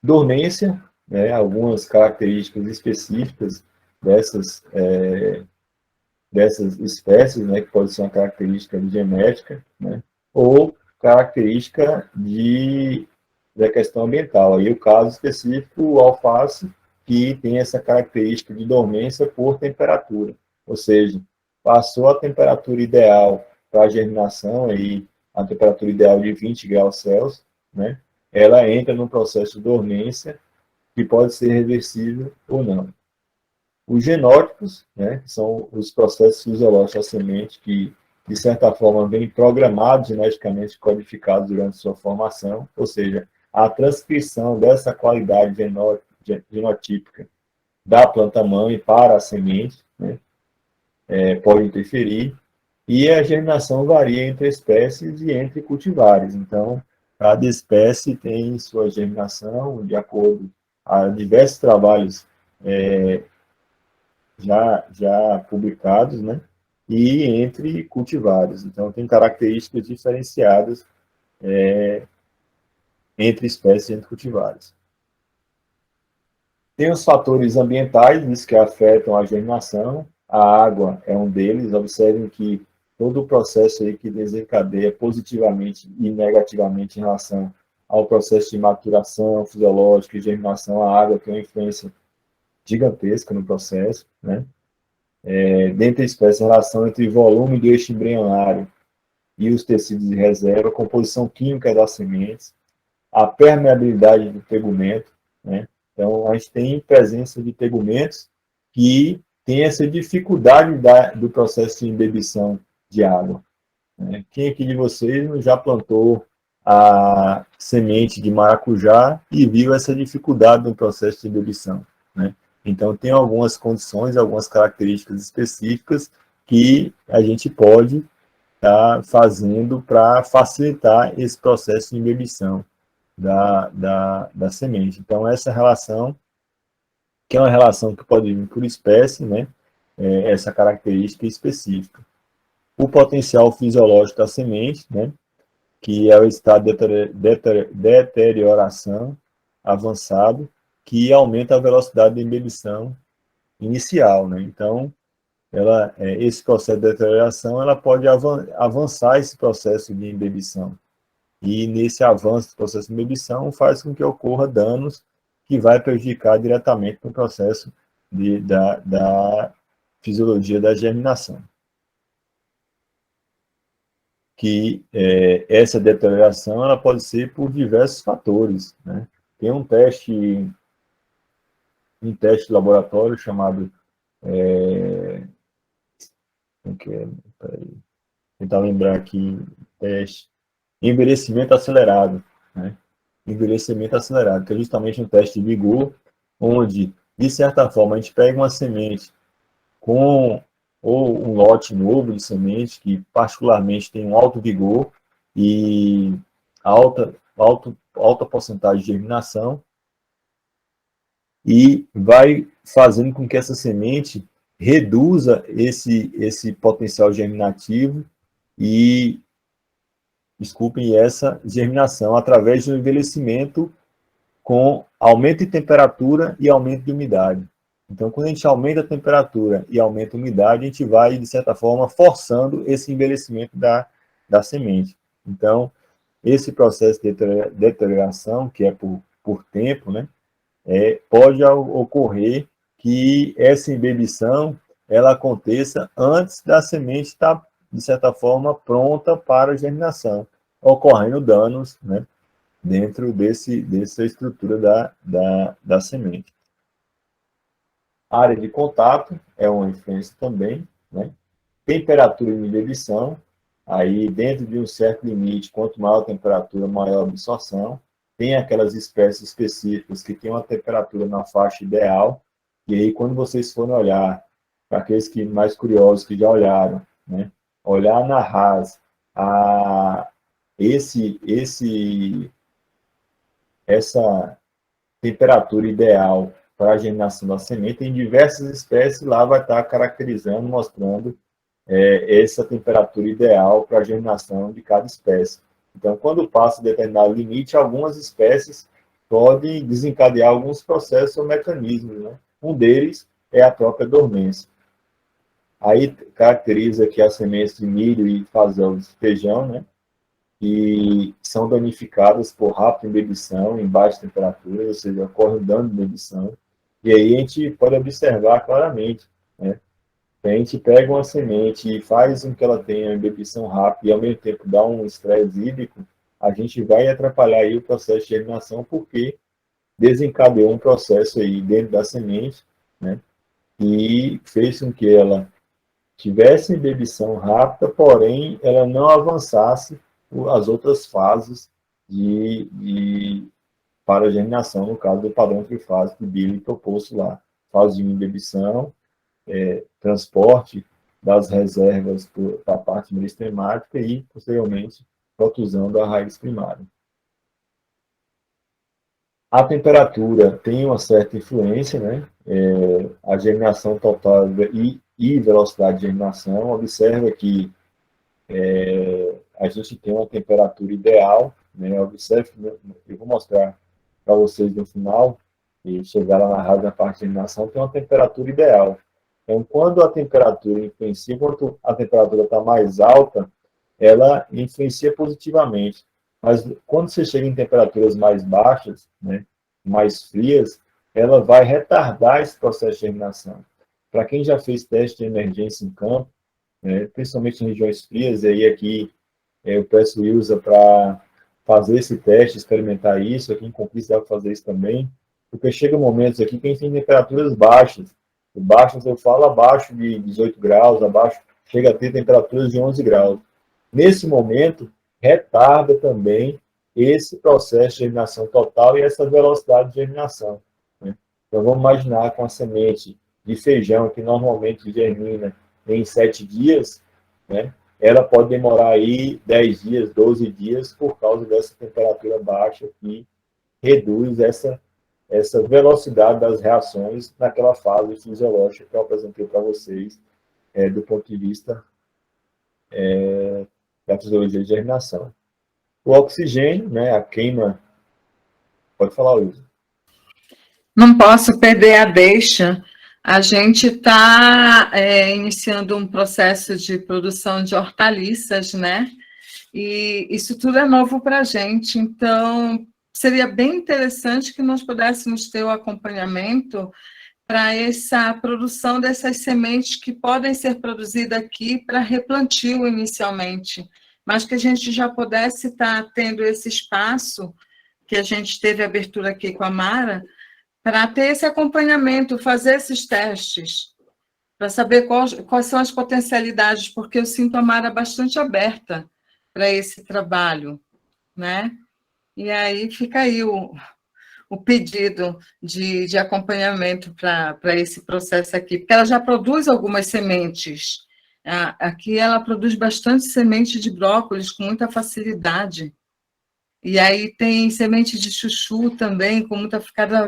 Dormência, né, algumas características específicas dessas espécies, né, que pode ser uma característica genética, né, ou característica da questão ambiental. Aí o caso específico, o alface, que tem essa característica de dormência por temperatura, ou seja, passou a temperatura ideal para a germinação, aí a temperatura ideal de 20 graus Celsius, né, ela entra no processo de dormência que pode ser reversível ou não. Os genótipos, né, que são os processos fisiológicos da semente que, de certa forma, vêm programados geneticamente codificados durante sua formação, ou seja, a transcrição dessa qualidade genotípica da planta-mãe para a semente, né, pode interferir, e a germinação varia entre espécies e entre cultivares. Então, cada espécie tem sua germinação de acordo a diversos trabalhos já publicados, né? E entre cultivares. Então, tem características diferenciadas entre espécies e entre cultivares. Tem os fatores ambientais, que afetam a germinação. A água é um deles. Observem que todo o processo aí que desencadeia positivamente e negativamente em relação ao processo de maturação fisiológica e germinação, a água tem uma influência gigantesca no processo, né? Dentre espécies, a relação entre volume do eixo embrionário e os tecidos de reserva, a composição química das sementes, a permeabilidade do tegumento, né? Então, a gente tem presença de tegumentos que tem essa dificuldade do processo de embebição de água, né? Quem aqui de vocês já plantou a semente de maracujá e viu essa dificuldade no processo de embebição, né? Então, tem algumas condições, algumas características específicas que a gente pode estar fazendo para facilitar esse processo de embebição da semente. Então, essa relação, que é uma relação que pode vir por espécie, né? Essa característica específica. O potencial fisiológico da semente, né? Que é o estado de deterioração avançado, que aumenta a velocidade de embebição inicial, né? Então, esse processo de deterioração, ela pode avançar esse processo de embebição. E nesse avanço do processo de embebição faz com que ocorra danos que vai prejudicar diretamente no processo da fisiologia da germinação. Que essa deterioração ela pode ser por diversos fatores, né? Tem um teste de laboratório chamado tentar lembrar aqui, teste envelhecimento acelerado, né? Envelhecimento acelerado, que é justamente um teste de vigor, onde, de certa forma, a gente pega uma semente ou um lote novo de semente, que particularmente tem um alto vigor e alta porcentagem de germinação, e vai fazendo com que essa semente reduza esse potencial germinativo e, essa germinação através do envelhecimento com aumento de temperatura e aumento de umidade. Então, quando a gente aumenta a temperatura e aumenta a umidade, a gente vai, de certa forma, forçando esse envelhecimento da semente. Então, esse processo de deterioração, que é por tempo, né, pode ocorrer que essa embebição ela aconteça antes da semente estar, de certa forma, pronta para a germinação, ocorrendo danos, né, dentro dessa estrutura da semente. A área de contato é uma influência também, né? Temperatura de embebição, aí dentro de um certo limite, quanto maior a temperatura, maior a absorção. Tem aquelas espécies específicas que têm uma temperatura na faixa ideal, e aí quando vocês forem olhar, para aqueles que mais curiosos que já olharam, né? Olhar na RAS essa temperatura ideal para a germinação da semente, em diversas espécies, lá vai estar caracterizando, mostrando essa temperatura ideal para a germinação de cada espécie. Então, quando passa determinado limite, algumas espécies podem desencadear alguns processos ou mecanismos, né? Um deles é a própria dormência. Aí caracteriza que as sementes de milho e feijão, né? Que são danificadas por rápida embebição em baixa temperatura, ou seja, ocorre um dano de embebição. E aí a gente pode observar claramente, né? A gente pega uma semente e faz com que ela tenha uma embebição rápida e ao mesmo tempo dá um estresse hídrico, a gente vai atrapalhar aí o processo de germinação, porque desencadeou um processo aí dentro da semente, né, e fez com que ela tivesse embebição rápida, porém ela não avançasse as outras fases para a germinação, no caso do padrão trifásico que Billy propôs lá. Fase de embebição, transporte das reservas para a parte meristemática e, posteriormente, protusão da raiz primária. A temperatura tem uma certa influência, né? A germinação total e velocidade de germinação. Observa que a gente tem uma temperatura ideal, né? Observe, eu vou mostrar para vocês no final, e chegar lá na parte de germinação, tem uma temperatura ideal. Então, quando a temperatura influencia, quando a temperatura está mais alta, ela influencia positivamente. Mas quando você chega em temperaturas mais baixas, né, mais frias, ela vai retardar esse processo de germinação. Para quem já fez teste de emergência em campo, né, principalmente em regiões frias, e aí aqui eu peço o Ilza para fazer esse teste, experimentar isso, aqui em Conquista dá para fazer isso também, porque chega momentos aqui que a gente tem temperaturas baixas. Baixas eu falo abaixo de 18 graus, abaixo, chega a ter temperaturas de 11 graus. Nesse momento, retarda também esse processo de germinação total e essa velocidade de germinação, né? Então, vamos imaginar com a semente de feijão, que normalmente germina em 7 dias, né? Ela pode demorar aí 10 dias, 12 dias, por causa dessa temperatura baixa que reduz essa velocidade das reações naquela fase fisiológica que eu apresentei para vocês, do ponto de vista da fisiologia de germinação. O oxigênio, né, a queima... Pode falar, Luiz.
Não posso perder a deixa. A gente está iniciando um processo de produção de hortaliças, né? E isso tudo é novo para a gente. Então, seria bem interessante que nós pudéssemos ter o acompanhamento para essa produção dessas sementes que podem ser produzidas aqui para replantio inicialmente, mas que a gente já pudesse estar tendo esse espaço, que a gente teve abertura aqui com a Mara, para ter esse acompanhamento, fazer esses testes, para saber quais são as potencialidades, porque eu sinto a Mara bastante aberta para esse trabalho, né? E aí fica aí o pedido de acompanhamento para esse processo aqui, porque ela já produz algumas sementes. Aqui ela produz bastante semente de brócolis com muita facilidade. E aí tem semente de chuchu também, com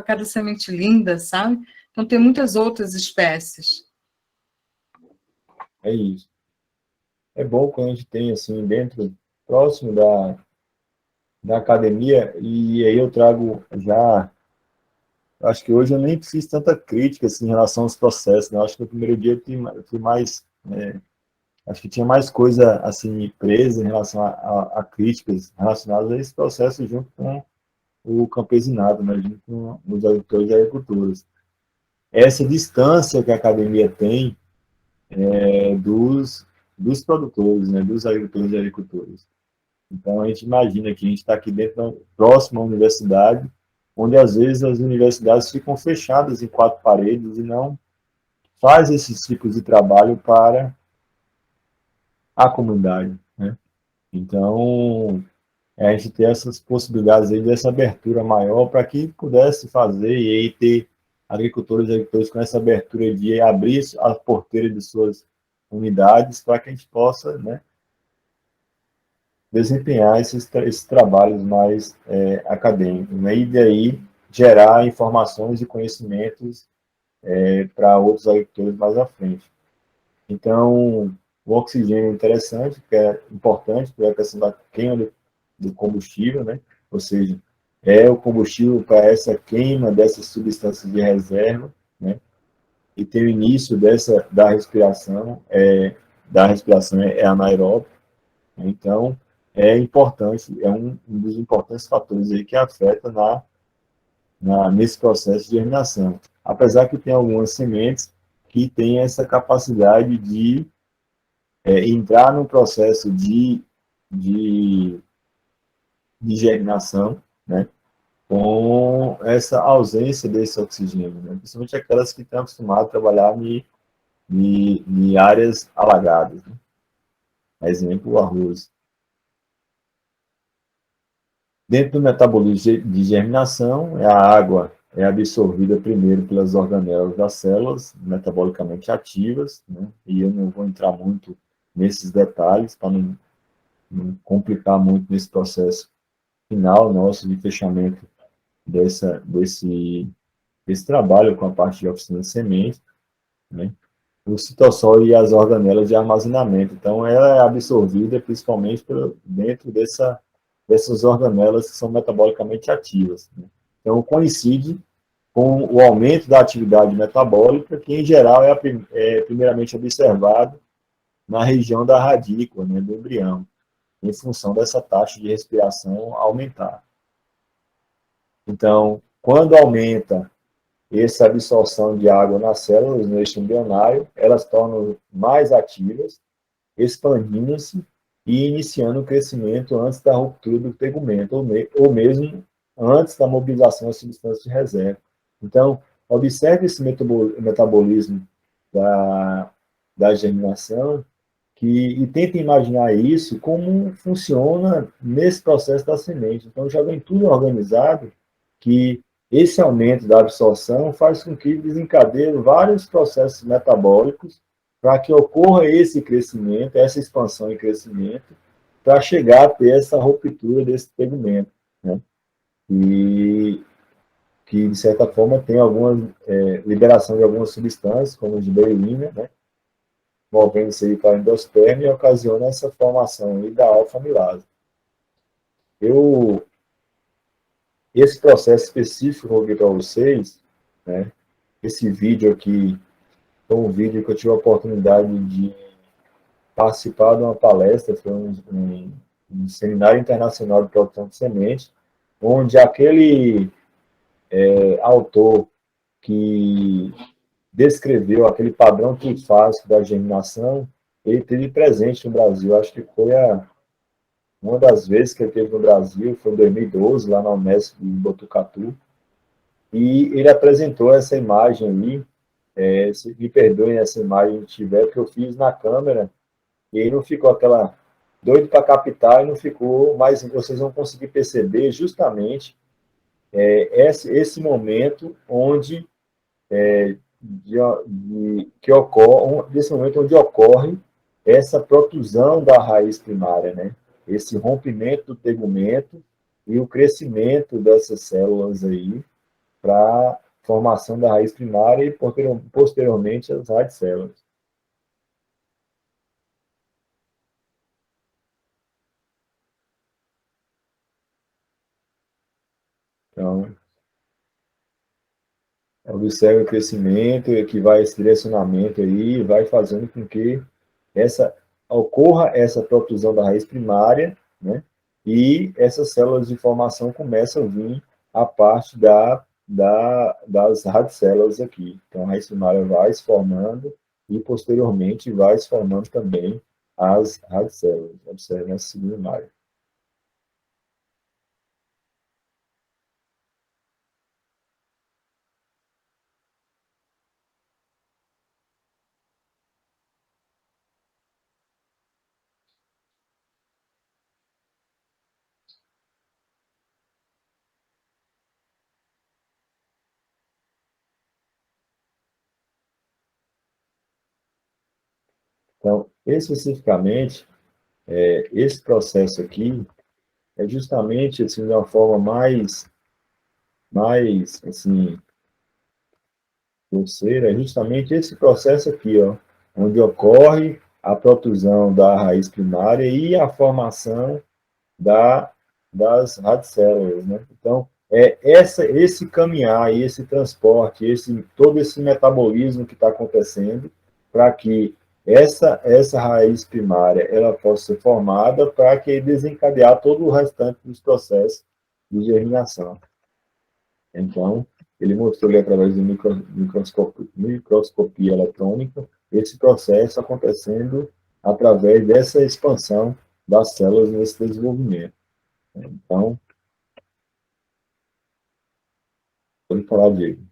cada semente linda, sabe? Então tem muitas outras espécies.
É isso. É bom quando a gente tem, assim, próximo da academia, e aí eu trago já... Acho que hoje eu nem fiz tanta crítica assim, em relação aos processos, né? Acho que no primeiro dia eu fui mais... acho que tinha mais coisa assim presa em relação a críticas relacionadas a esse processo junto com o campesinado, né? Junto com os agricultores e agricultoras. Essa distância que a academia tem dos produtores, né? Dos agricultores e agricultoras. Então, a gente imagina que a gente está aqui próximo à universidade, onde, às vezes, as universidades ficam fechadas em 4 paredes e não faz esses tipos de trabalho para a comunidade, né? Então, a gente ter essas possibilidades aí, dessa abertura maior para que pudesse fazer e aí ter agricultores e agricultores com essa abertura de abrir a porteira de suas unidades para que a gente possa, né, desempenhar esses trabalhos mais acadêmicos, né? E daí gerar informações e conhecimentos para outros agricultores mais à frente. Então, o oxigênio é interessante, que é importante para a questão da queima do combustível, né? Ou seja, é o combustível para essa queima dessas substâncias de reserva, né? E tem o início da respiração é anaeróbica. Então, é importante, é um dos importantes fatores aí que afeta nesse processo de germinação. Apesar que tem algumas sementes que têm essa capacidade de entrar no processo de germinação, né? com essa ausência desse oxigênio, né? Principalmente aquelas que estão acostumadas a trabalhar em áreas alagadas, né? Exemplo, o arroz. Dentro do metabolismo de germinação, a água é absorvida primeiro pelas organelas das células metabolicamente ativas, né? E eu não vou entrar muito nesses detalhes para não complicar muito nesse processo final nosso de fechamento desse trabalho com a parte de oficina de semente, né? O citossol e as organelas de armazenamento. Então, ela é absorvida principalmente dentro dessas organelas que são metabolicamente ativas, né? Então, coincide com o aumento da atividade metabólica, que, em geral, é primeiramente observado na região da radícula, né, do embrião, em função dessa taxa de respiração aumentar. Então, quando aumenta essa absorção de água nas células, no eixo embrionário, elas tornam mais ativas, expandindo-se e iniciando o crescimento antes da ruptura do tegumento, ou mesmo antes da mobilização das substâncias de reserva. Então, observe esse metabolismo da germinação e tenta imaginar isso como funciona nesse processo da semente. Então, já vem tudo organizado que esse aumento da absorção faz com que desencadeie vários processos metabólicos para que ocorra esse crescimento, essa expansão e crescimento, para chegar a ter essa ruptura desse tegumento, né? E que, de certa forma, tem alguma liberação de algumas substâncias, como a giberelina, né? Movendo-se aí para a endosperma e ocasiona essa formação aí da alfa-amilase. Esse processo específico que eu coloquei para vocês, né? Esse vídeo aqui foi um vídeo que eu tive a oportunidade de participar de uma palestra, foi um seminário internacional de produção de semente, onde aquele autor que descreveu aquele padrão trifásico da germinação, ele teve presente no Brasil. Acho que foi uma das vezes que ele esteve no Brasil, foi em 2012, lá na Unesp de Botucatu, e ele apresentou essa imagem ali. Se me perdoem essa imagem que tiver, porque eu fiz na câmera, e aí não ficou aquela doido para captar, e não ficou, mas vocês vão conseguir perceber justamente esse momento onde desse momento onde ocorre essa protusão da raiz primária, né? Esse rompimento do tegumento e o crescimento dessas células aí para formação da raiz primária e posteriormente as radicélulas. Então, observa o crescimento que vai esse direcionamento aí, vai fazendo com que ocorra essa protusão da raiz primária, né? E essas células de formação começam a vir a parte das radicélulas aqui. Então, a raiz primária vai se formando e, posteriormente, vai se formando também as radicélulas. Observe essa segunda imagem. Então, especificamente, esse processo aqui é justamente, assim, de uma forma mais assim, grosseira, é justamente esse processo aqui, ó, onde ocorre a protusão da raiz primária e a formação das radicélulas, né? Então, esse caminhar, esse transporte, todo esse metabolismo que está acontecendo para que essa raiz primária ela possa ser formada para que desencadear todo o restante dos processos de germinação. Então, ele mostrou ali através de microscopia eletrônica esse processo acontecendo através dessa expansão das células nesse desenvolvimento. Então, Pode falar, Diego.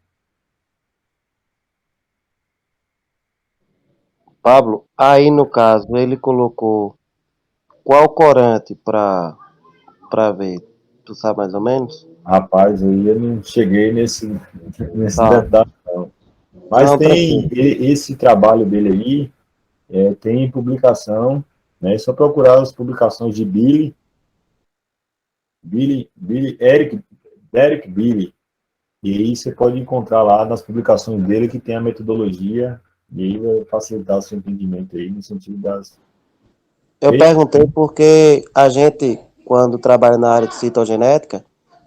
Pablo, aí no caso, ele colocou qual corante para ver? Tu sabe mais ou menos?
Rapaz, aí eu não cheguei nesse
Tá.
detalhe, não. Mas
Não,
tem
tranquilo.
esse trabalho dele aí, tem publicação, né? É só procurar as publicações de Derek Billy, e aí você pode encontrar lá nas publicações dele que tem a metodologia, e aí vai facilitar o seu entendimento aí, no sentido das...
Eu perguntei porque a gente, quando trabalha na área de citogenética,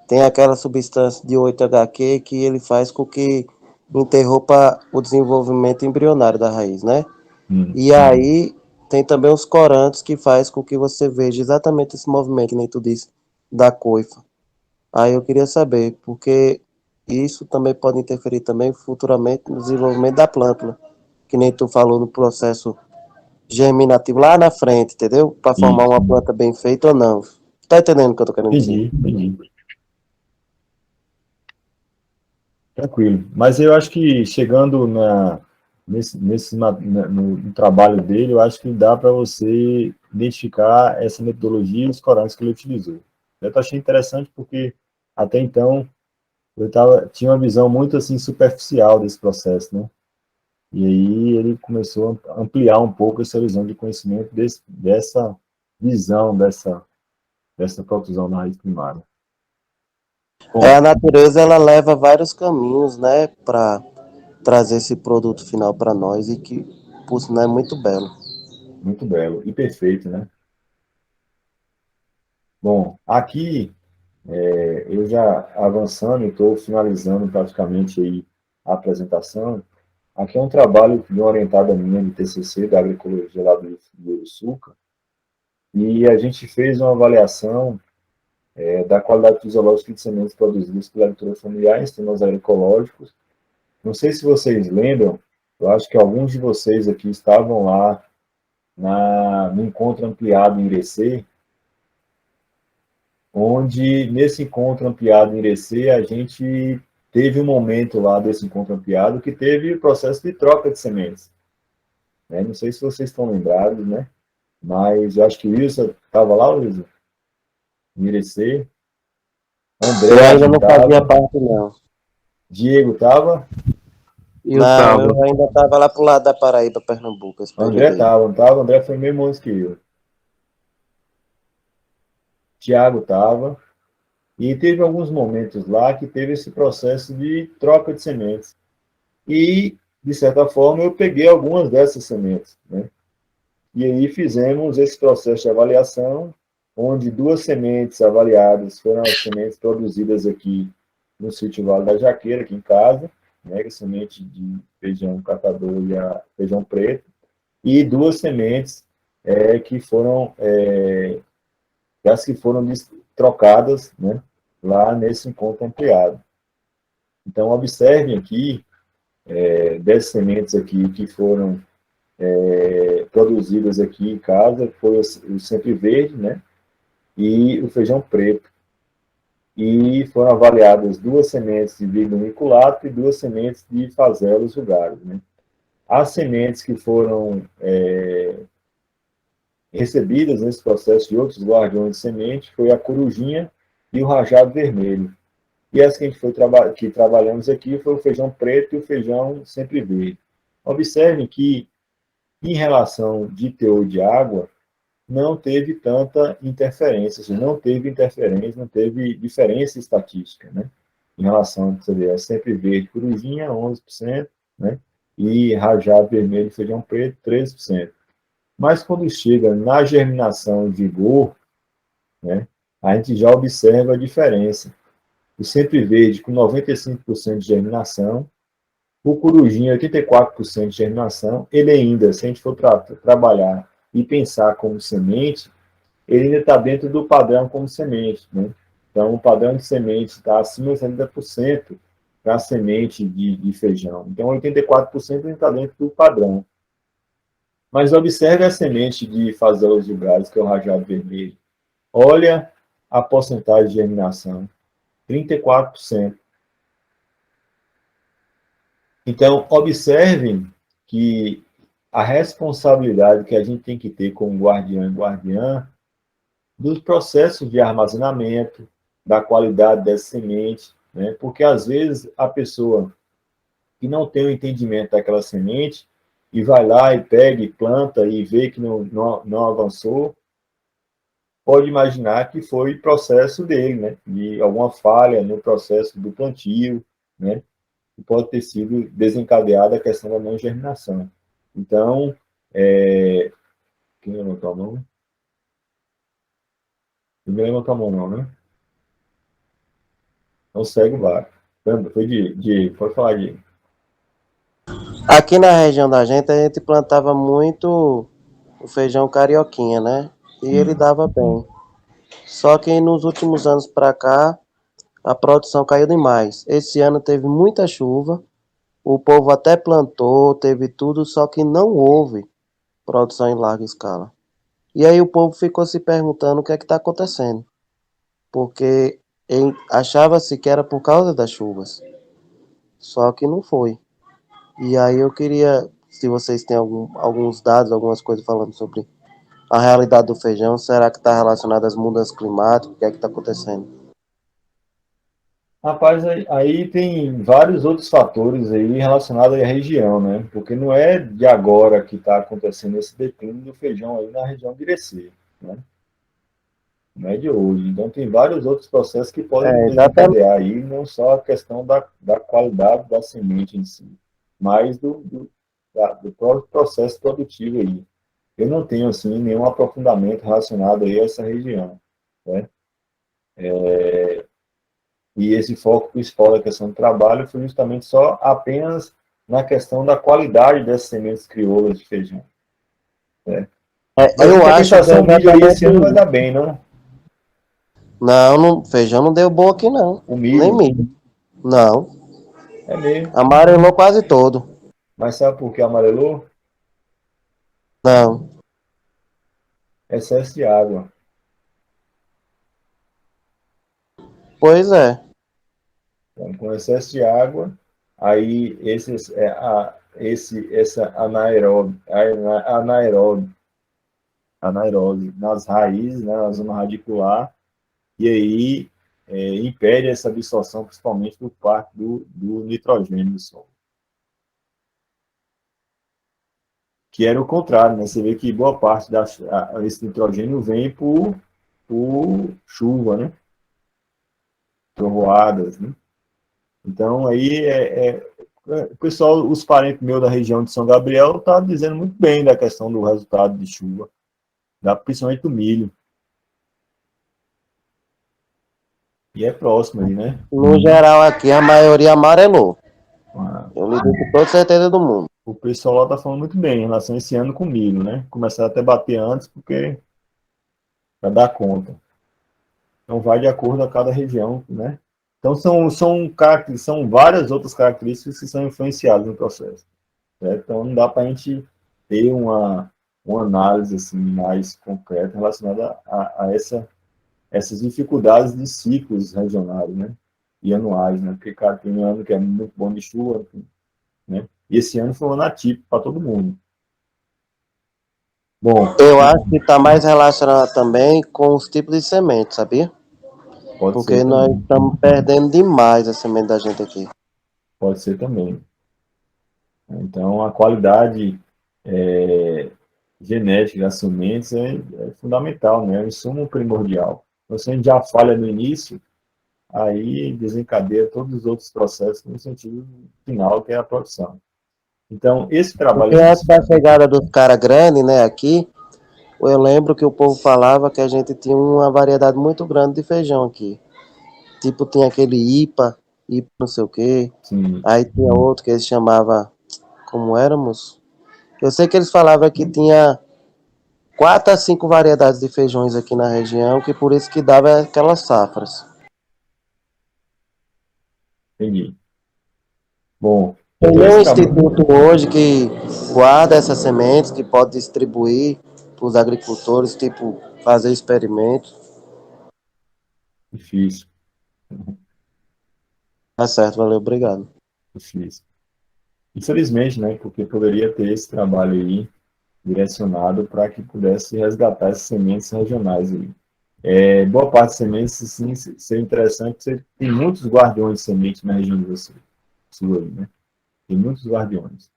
tem aquela substância de 8-HQ que ele faz com que interrompa o desenvolvimento embrionário da raiz, né? E aí tem também os corantes que faz com que você veja exatamente esse movimento, que nem tu disse, da coifa. Aí eu queria saber, porque isso também pode interferir também futuramente no desenvolvimento da plântula, que nem tu falou no processo germinativo lá na frente, entendeu? Para formar uma planta bem feita ou não. Tá entendendo o que eu tô querendo dizer?
Entendi. Tranquilo. Mas eu acho que chegando no trabalho dele, eu acho que dá para você identificar essa metodologia e os corantes que ele utilizou. Eu achei interessante porque até então tinha uma visão muito assim superficial desse processo, né? E aí ele começou a ampliar um pouco essa visão de conhecimento dessa visão dessa protusão na raiz primária. Bom,
A natureza ela leva vários caminhos, né, para trazer esse produto final para nós e que, por sinal, é muito belo.
muito belo e perfeito, né? Bom, aqui eu já avançando, estou finalizando praticamente aí a apresentação. Aqui é um trabalho de uma orientada minha de TCC, da agroecologia lá do Uruçuca, e a gente fez uma avaliação da qualidade fisiológica de sementes produzidas pela agricultura familiar em sistemas agroecológicos. Não sei se vocês lembram, eu acho que alguns de vocês aqui estavam lá no encontro ampliado em Irecê, onde nesse encontro ampliado em Irecê a gente teve um momento lá desse encontro ampliado que teve o processo de troca de sementes. Né? Não sei se vocês estão lembrados, né? Mas eu acho que o Wilson estava lá, Wilson? Em Irecê. André
Eu ainda não
estava.
fazia parte, não.
Diego estava.
Não, eu ainda estava lá pro lado da Paraíba, Pernambuco, esse período
André
aí.
estava, não estava? André foi mesmo antes que eu. Tiago estava. E teve alguns momentos lá que teve esse processo de troca de sementes. E, de certa forma, eu peguei algumas dessas sementes, né? E aí fizemos esse processo de avaliação, onde 2 sementes avaliadas foram as sementes produzidas aqui no sítio Vale da Jaqueira, aqui em casa, né, que é a semente de feijão catador e a feijão preto, e 2 sementes que foram as que foram trocadas, né, lá nesse encontro ampliado. Então, observem aqui, 10 sementes aqui que foram produzidas aqui em casa, foi o sempre verde, né, e o feijão preto. E foram avaliadas 2 sementes de vignomiculato e 2 sementes de fazelos vulgares, né. As sementes que foram recebidas nesse processo de outros guardiões de semente foi a corujinha e o rajado vermelho. E as que a gente que trabalhamos aqui foi o feijão preto e o feijão sempre verde. Observem que, em relação de teor de água, não teve tanta interferência, ou seja, não teve interferência, não teve diferença estatística, né? Em relação, você vê, é sempre verde, corujinha, 11%, né? E rajado vermelho, feijão preto, 13%. Mas quando chega na germinação e vigor, né, a gente já observa a diferença. O sempre verde com 95% de germinação, o corujinha 84% de germinação, ele ainda, se a gente for trabalhar e pensar como semente, ele ainda está dentro do padrão como semente, né? Então, o padrão de semente está acima de 70% para a semente de feijão. Então, 84% ainda está dentro do padrão. Mas observe a semente de fazelos vulgares, que é o rajado vermelho. Olha a porcentagem de germinação, 34%. Então, observem que a responsabilidade que a gente tem que ter como guardião e guardiã dos processos de armazenamento, da qualidade dessa semente, né? Porque às vezes a pessoa que não tem o entendimento daquela semente e vai lá e pega e planta e vê que não avançou, pode imaginar que foi processo dele, né? De alguma falha no processo do plantio, né? E pode ter sido desencadeada a questão da não germinação. Então, quem levantou a mão? Ninguém levantou a mão, não, né? Então segue o barco. Foi de pode falar, Diego.
Aqui na região da gente, a gente plantava muito o feijão carioquinha, né? E ele dava bem. Só que nos últimos anos para cá, a produção caiu demais. Esse ano teve muita chuva, o povo até plantou, teve tudo, só que não houve produção em larga escala. E aí o povo ficou se perguntando o que é que está acontecendo, porque achava-se que era por causa das chuvas, só que não foi. E aí eu queria, se vocês têm alguns dados, algumas coisas falando sobre a realidade do feijão, será que está relacionado às mudanças climáticas? O que é que está acontecendo?
Rapaz, aí tem vários outros fatores aí relacionados à região, né? Porque não é de agora que está acontecendo esse declínio do feijão aí na região de Irecê, né? Não é de hoje. Então tem vários outros processos que podem
Exatamente.
desencadear aí, não só a questão da qualidade da semente em si, mas do próprio processo produtivo aí. Eu não tenho, assim, nenhum aprofundamento relacionado aí a essa região, né? E esse foco principal da questão do trabalho foi justamente só apenas na questão da qualidade dessas sementes crioulas de feijão, né? Mas
Eu
em
acho que é
compensação, o milho aí esse
exatamente
ano vai
isso.
dar bem, não?
Não, feijão não deu bom aqui não,
O
nem
milho
milho. Não,
é mesmo.
amarelou quase todo.
Mas sabe por que amarelou?
Não,
Excesso de água.
pois é.
Então, com excesso de água, aí essa anaeróbio nas raízes, né, na zona radicular, e aí impede essa absorção, principalmente do parte do nitrogênio do solo. Que era o contrário, né? Você vê que boa parte desse nitrogênio vem por chuva, né? Trovoadas, né? Então, aí, o pessoal, os parentes meus da região de São Gabriel, tá dizendo muito bem da questão do resultado de chuva, principalmente do milho. E é próximo aí, né?
No geral aqui, a maioria amarelou.
Ah,
Eu lhe digo com toda certeza do mundo.
o pessoal lá tá falando muito bem em relação a esse ano com milho, né? Começaram até a bater antes, porque para dar conta. Então, vai de acordo a cada região, né? Então, são várias outras características que são influenciadas no processo. Certo? Então, não dá para a gente ter uma análise assim, mais concreta relacionada essas dificuldades de ciclos regionais, né? E anuais, né? Porque, cara, tem um ano que é muito bom de chuva, né? E esse ano foi um ano atípico para todo mundo. Bom,
Eu acho que está mais relacionado também com os tipos de semente, sabia?
pode
Porque
ser
nós
também.
estamos perdendo demais a semente da gente aqui.
Pode ser também. Então, a qualidade genética das sementes é fundamental, né? É um insumo primordial. Então, se a gente já falha no início, aí desencadeia todos os outros processos no sentido final, que é a produção. Então, esse trabalho
Porque antes
específico,
da chegada dos caras grandes, né, aqui, eu lembro que o povo falava que a gente tinha uma variedade muito grande de feijão aqui. Tipo, tinha aquele IPA não sei o quê.
sim,
Aí tinha outro que eles chamavam, como éramos? Eu sei que eles falavam que tinha 4 a 5 variedades de feijões aqui na região, que por isso que dava aquelas safras.
entendi. Bom,
Tem
então esse
um
trabalho
instituto hoje que guarda essas sementes, que pode distribuir para os agricultores, tipo, fazer experimentos.
é difícil,
'Tá certo, valeu, obrigado.
difícil. Infelizmente, né, porque poderia ter esse trabalho aí direcionado para que pudesse resgatar essas sementes regionais aí. Boa parte das sementes, sim, seria interessante, você tem muitos guardiões de sementes na região de você, sua aí, né? Tem muitos guardiões.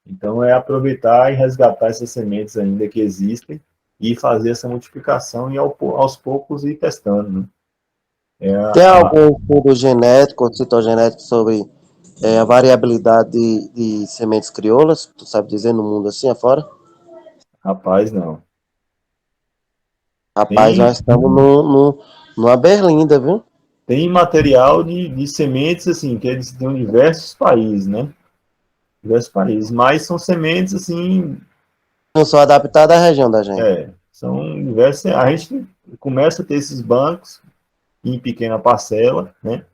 Então, é aproveitar e resgatar essas sementes ainda que existem e fazer essa multiplicação e aos poucos ir testando, né?
Tem algum estudo genético ou citogenético sobre a variabilidade de sementes crioulas? Tu sabe dizer no mundo assim afora?
Rapaz, não.
Rapaz, nós estamos numa berlinda, viu?
Tem material de sementes, assim, que eles têm em diversos países, né? Diversos países, mas são sementes, assim,
Não são adaptadas à região da gente.
são diversas. A gente começa a ter esses bancos em pequena parcela, né?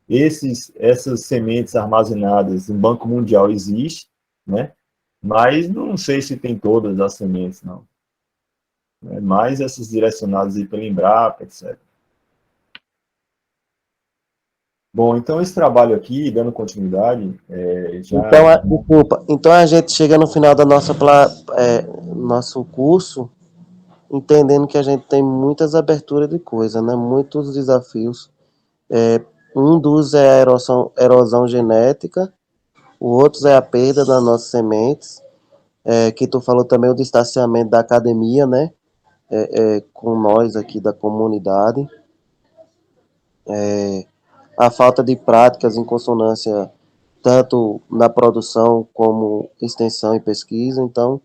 Essas sementes armazenadas em Banco Mundial existe, né? Mas não sei se tem todas as sementes, não. Mais essas direcionadas aí pela Embrapa, etc. Bom, então esse trabalho aqui, dando continuidade, já...
Então, desculpa, então a gente chega no final da nosso curso entendendo que a gente tem muitas aberturas de coisa, né? Muitos desafios. Um dos é a erosão genética, o outro é a perda das nossas sementes, que tu falou também o distanciamento da academia, né? Com nós aqui da comunidade. A falta de práticas em consonância tanto na produção como extensão e pesquisa, então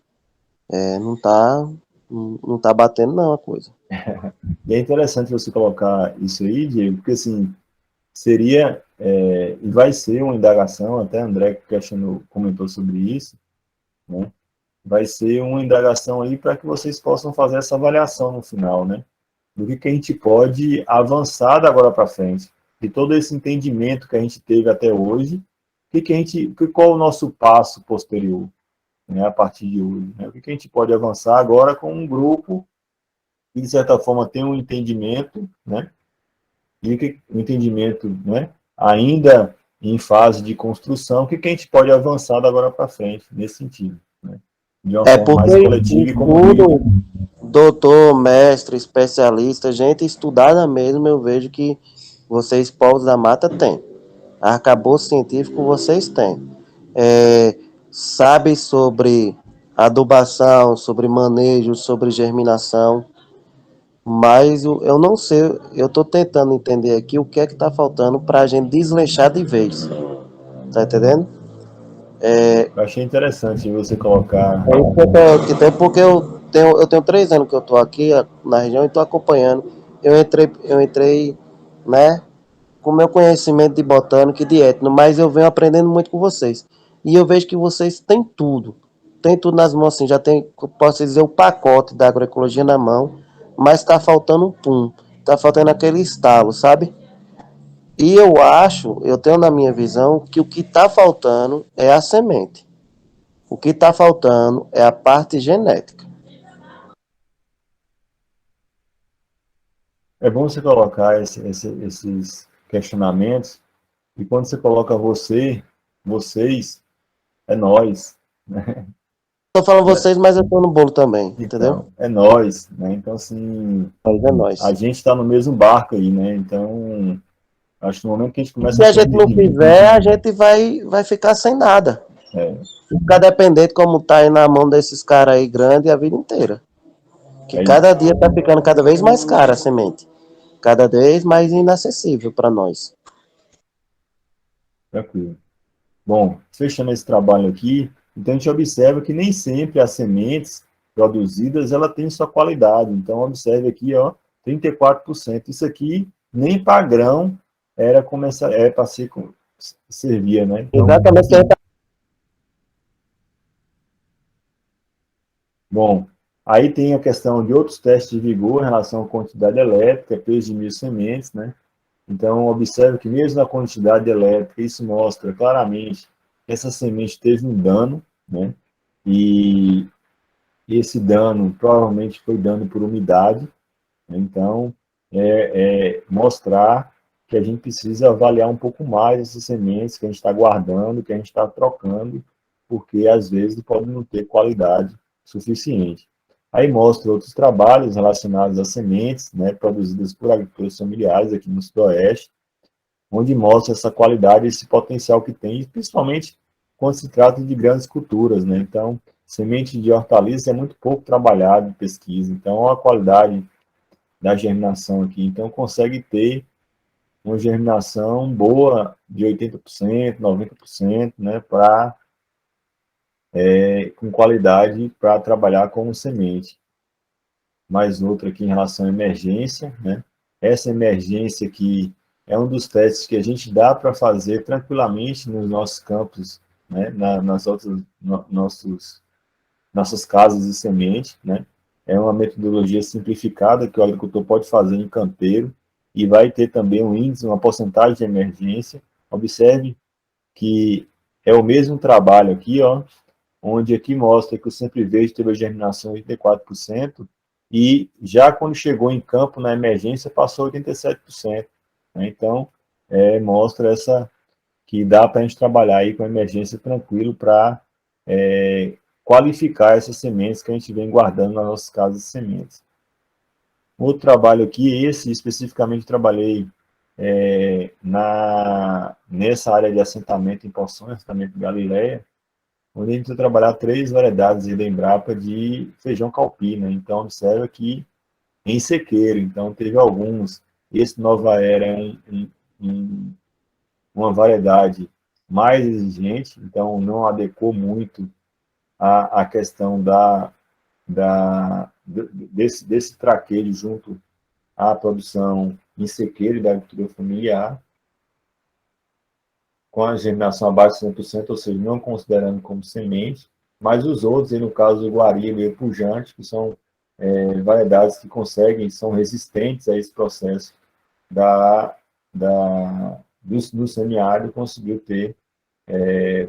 não tá batendo não a coisa.
E é interessante você colocar isso aí, Diego, porque assim, seria, e vai ser uma indagação, até André comentou sobre isso, né? Vai ser uma indagação aí para que vocês possam fazer essa avaliação no final, né? Do que a gente pode avançar da agora para frente. De todo esse entendimento que a gente teve até hoje, qual o nosso passo posterior, né, a partir de hoje, né? O que a gente pode avançar agora com um grupo que, de certa forma, tem um entendimento, né? E o entendimento, né, ainda em fase de construção, o que a gente pode avançar da agora para frente, nesse sentido, né? De uma forma mais coletiva e comunitária.
Doutor, mestre, especialista, gente estudada mesmo, eu vejo que vocês, povos da mata, têm. Arcabouço científico vocês têm. Sabe sobre adubação, sobre manejo, sobre germinação, mas eu não sei, eu estou tentando entender aqui o que é que está faltando para a gente desleixar de vez. Tá entendendo?
Eu achei interessante você colocar...
É isso que eu tô, porque eu tenho 3 anos que eu estou aqui na região e estou acompanhando. Eu entrei, né, com meu conhecimento de botânica e de etno, mas eu venho aprendendo muito com vocês. E eu vejo que vocês têm tudo. Tem tudo nas mãos, assim, já tem, posso dizer, o pacote da agroecologia na mão, mas está faltando um pum. Está faltando aquele estalo, sabe? E eu tenho na minha visão, que o que está faltando é a semente. O que está faltando é a parte genética.
É bom você colocar esses questionamentos, e quando você coloca vocês, é nós, né?
Estou falando vocês, mas eu estou no bolo também, entendeu?
Então, é nós, né? Então, assim,
Mas é nós.
a gente está no mesmo barco aí, né? Então, acho que no momento que a gente começa
Se a gente não fizer, a gente vai ficar sem nada. Ficar dependente como tá aí na mão desses caras aí grandes a vida inteira. Que cada dia tá ficando cada vez mais cara a semente. Cada vez mais inacessível para nós.
Tranquilo. Bom, fechando esse trabalho aqui, então a gente observa que nem sempre as sementes produzidas, ela tem sua qualidade. Então, observe aqui, ó, 34%. Isso aqui, nem para grão, era para servir, né? Então,
exatamente.
assim, bom, aí tem a questão de outros testes de vigor em relação à quantidade elétrica, peso de 1.000 sementes, né? Então, observe que mesmo na quantidade elétrica, isso mostra claramente que essa semente teve um dano, né? E esse dano provavelmente foi dano por umidade. Né? Então, mostrar que a gente precisa avaliar um pouco mais essas sementes que a gente está guardando, que a gente está trocando, porque às vezes pode não ter qualidade suficiente. Aí mostra outros trabalhos relacionados a sementes, né, produzidas por agricultores familiares aqui no Sudoeste, onde mostra essa qualidade, esse potencial que tem, principalmente quando se trata de grandes culturas, né? Então, semente de hortaliça é muito pouco trabalhado em pesquisa, então a qualidade da germinação aqui, então consegue ter uma germinação boa de 80%, 90%, né, com qualidade para trabalhar como semente. Mais outra aqui em relação à emergência, né? Essa emergência aqui é um dos testes que a gente dá para fazer tranquilamente nos nossos campos, né? Nossas casas de semente, né? É uma metodologia simplificada que o agricultor pode fazer em canteiro e vai ter também um índice, uma porcentagem de emergência. Observe que é o mesmo trabalho aqui, ó, onde aqui mostra que o Sempre Verde teve a germinação de 84%, e já quando chegou em campo, na emergência, passou 87%. Né? Então, mostra que dá para a gente trabalhar aí com a emergência tranquilo para qualificar essas sementes que a gente vem guardando nas nossas casas de sementes. Outro trabalho aqui, esse especificamente trabalhei nessa área de assentamento em Poções, assentamento de Galileia, onde a gente vai trabalhar 3 variedades da Embrapa de feijão calpi, né? Então, observa que em sequeiro, então teve alguns. Esse Nova Era é uma variedade mais exigente, então não adequou muito a questão desse traquejo junto à produção em sequeiro da agricultura familiar, com a germinação abaixo de 100%, ou seja, não considerando como semente, mas os outros, no caso do Guariba e o Pujante, que são variedades que conseguem, são resistentes a esse processo do semiárido, conseguiu ter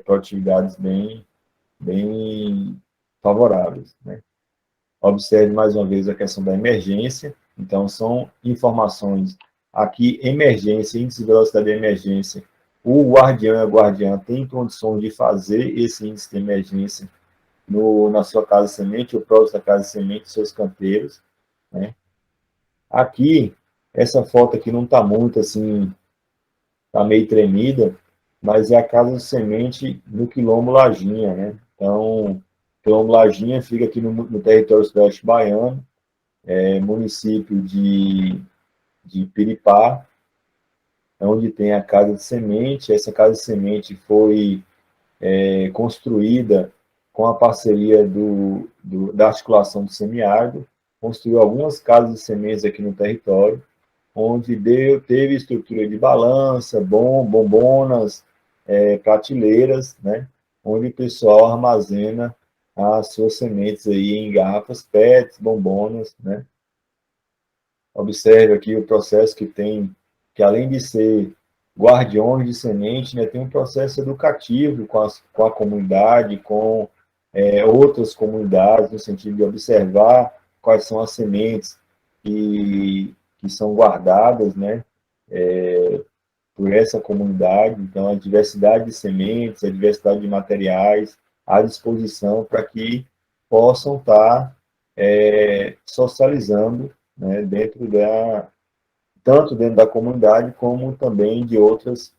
produtividades bem favoráveis. Né? Observe mais uma vez a questão da emergência. Então, são informações aqui, emergência, índice de velocidade de emergência. O guardião e a guardiã têm condições de fazer esse índice de emergência na sua casa de semente, ou próximo da casa de semente, seus canteiros. Né? Aqui, essa foto aqui não está muito assim, está meio tremida, mas é a casa de semente no Quilombo Lajinha. Né? Então, Quilombo Lajinha fica aqui no território sudoeste baiano, município de Piripá, onde tem a casa de semente. Essa casa de semente foi construída com a parceria da articulação do semiárido, construiu algumas casas de sementes aqui no território, onde teve estrutura de balança, bombonas, prateleiras, né, onde o pessoal armazena as suas sementes aí em garrafas PET, bombonas, né. Observe aqui o processo que além de ser guardiões de semente, né, tem um processo educativo com a comunidade, com outras comunidades, no sentido de observar quais são as sementes que são guardadas, né, por essa comunidade. Então, a diversidade de sementes, a diversidade de materiais à disposição para que possam estar socializando, né, tanto dentro da comunidade, como também de outras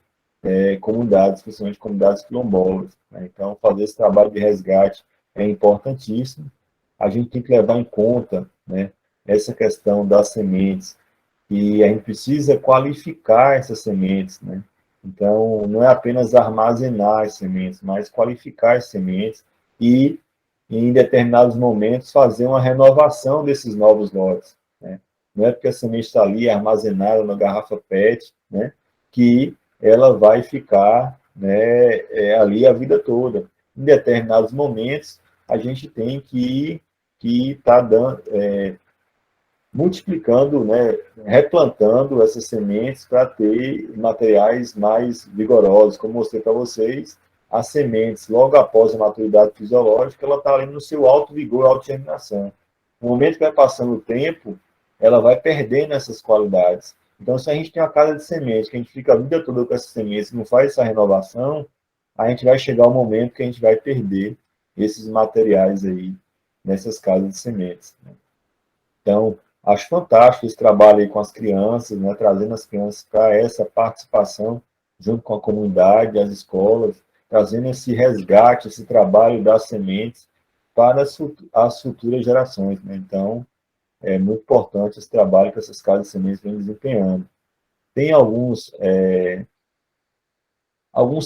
comunidades, principalmente comunidades quilombolas. Né? Então, fazer esse trabalho de resgate é importantíssimo. A gente tem que levar em conta, né, essa questão das sementes, e a gente precisa qualificar essas sementes. Né? Então, não é apenas armazenar as sementes, mas qualificar as sementes e, em determinados momentos, fazer uma renovação desses novos lotes. Né? Não é porque a semente está ali armazenada na garrafa PET, né, que ela vai ficar, né, ali a vida toda. Em determinados momentos, a gente tem que estar multiplicando, né, replantando essas sementes para ter materiais mais vigorosos. Como mostrei para vocês, as sementes, logo após a maturidade fisiológica, ela está ali no seu alto vigor, alta germinação. No momento que vai passando o tempo, ela vai perdendo essas qualidades. Então, se a gente tem uma casa de sementes, que a gente fica a vida toda com essas sementes, não faz essa renovação, a gente vai chegar ao momento que a gente vai perder esses materiais aí nessas casas de sementes, né? Então, acho fantástico esse trabalho aí com as crianças, né, trazendo as crianças para essa participação junto com a comunidade, as escolas, trazendo esse resgate, esse trabalho das sementes para as futuras gerações, né? Então, é muito importante esse trabalho que essas casas de sementes vêm desempenhando. Tem alguns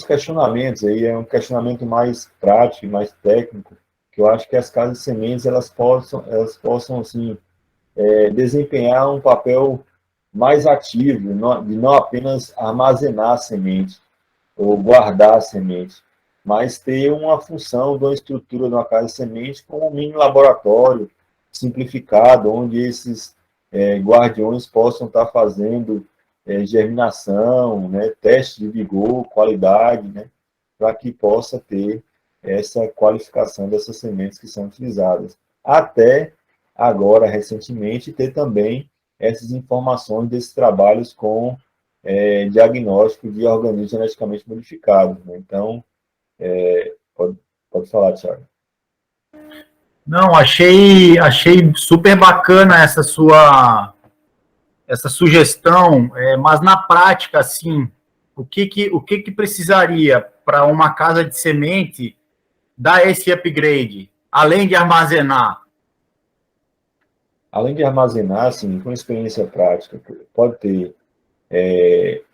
questionamentos aí, é um questionamento mais prático, mais técnico, que eu acho que as casas de sementes elas possam assim, desempenhar um papel mais ativo, de não apenas armazenar a semente ou guardar a semente, mas ter uma função de uma estrutura de uma casa de semente como um mini laboratório simplificado, onde esses guardiões possam estar fazendo germinação, né, teste de vigor, qualidade, né, para que possa ter essa qualificação dessas sementes que são utilizadas. Até agora, recentemente, ter também essas informações desses trabalhos com diagnóstico de organismos geneticamente modificados, né? Então, pode falar, Thiago.
Não, achei super bacana essa sugestão, mas na prática, assim, o que precisaria para uma casa de semente dar esse upgrade, além de armazenar?
Além de armazenar, assim, com experiência prática, pode ter,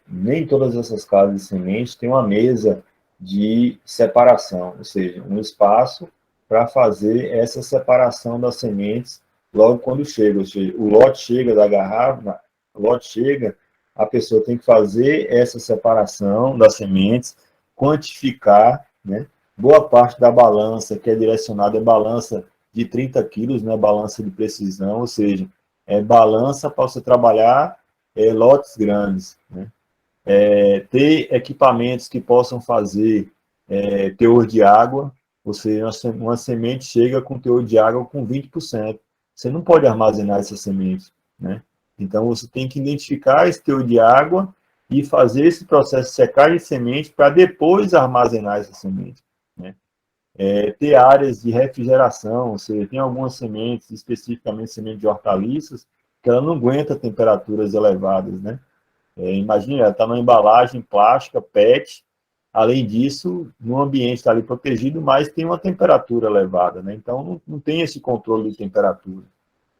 nem todas essas casas de sementes têm uma mesa de separação, ou seja, um espaço para fazer essa separação das sementes logo quando chega, ou seja, o lote chega da garrafa, o lote chega, a pessoa tem que fazer essa separação das sementes, quantificar, né? Boa parte da balança que é direcionada é balança de 30 quilos, né? Balança de precisão, ou seja, balança para você trabalhar lotes grandes, né? Ter equipamentos que possam fazer teor de água, ou seja, uma semente chega com teor de água com 20%. Você não pode armazenar essa semente, né? Então, você tem que identificar esse teor de água e fazer esse processo de secagem de semente para depois armazenar essa semente, né? Ter áreas de refrigeração, ou seja, tem algumas sementes, especificamente sementes de hortaliças, que ela não aguenta temperaturas elevadas, né? Imagina, ela está numa embalagem plástica, PET, além disso, no ambiente está ali protegido, mas tem uma temperatura elevada, né? Então, não tem esse controle de temperatura.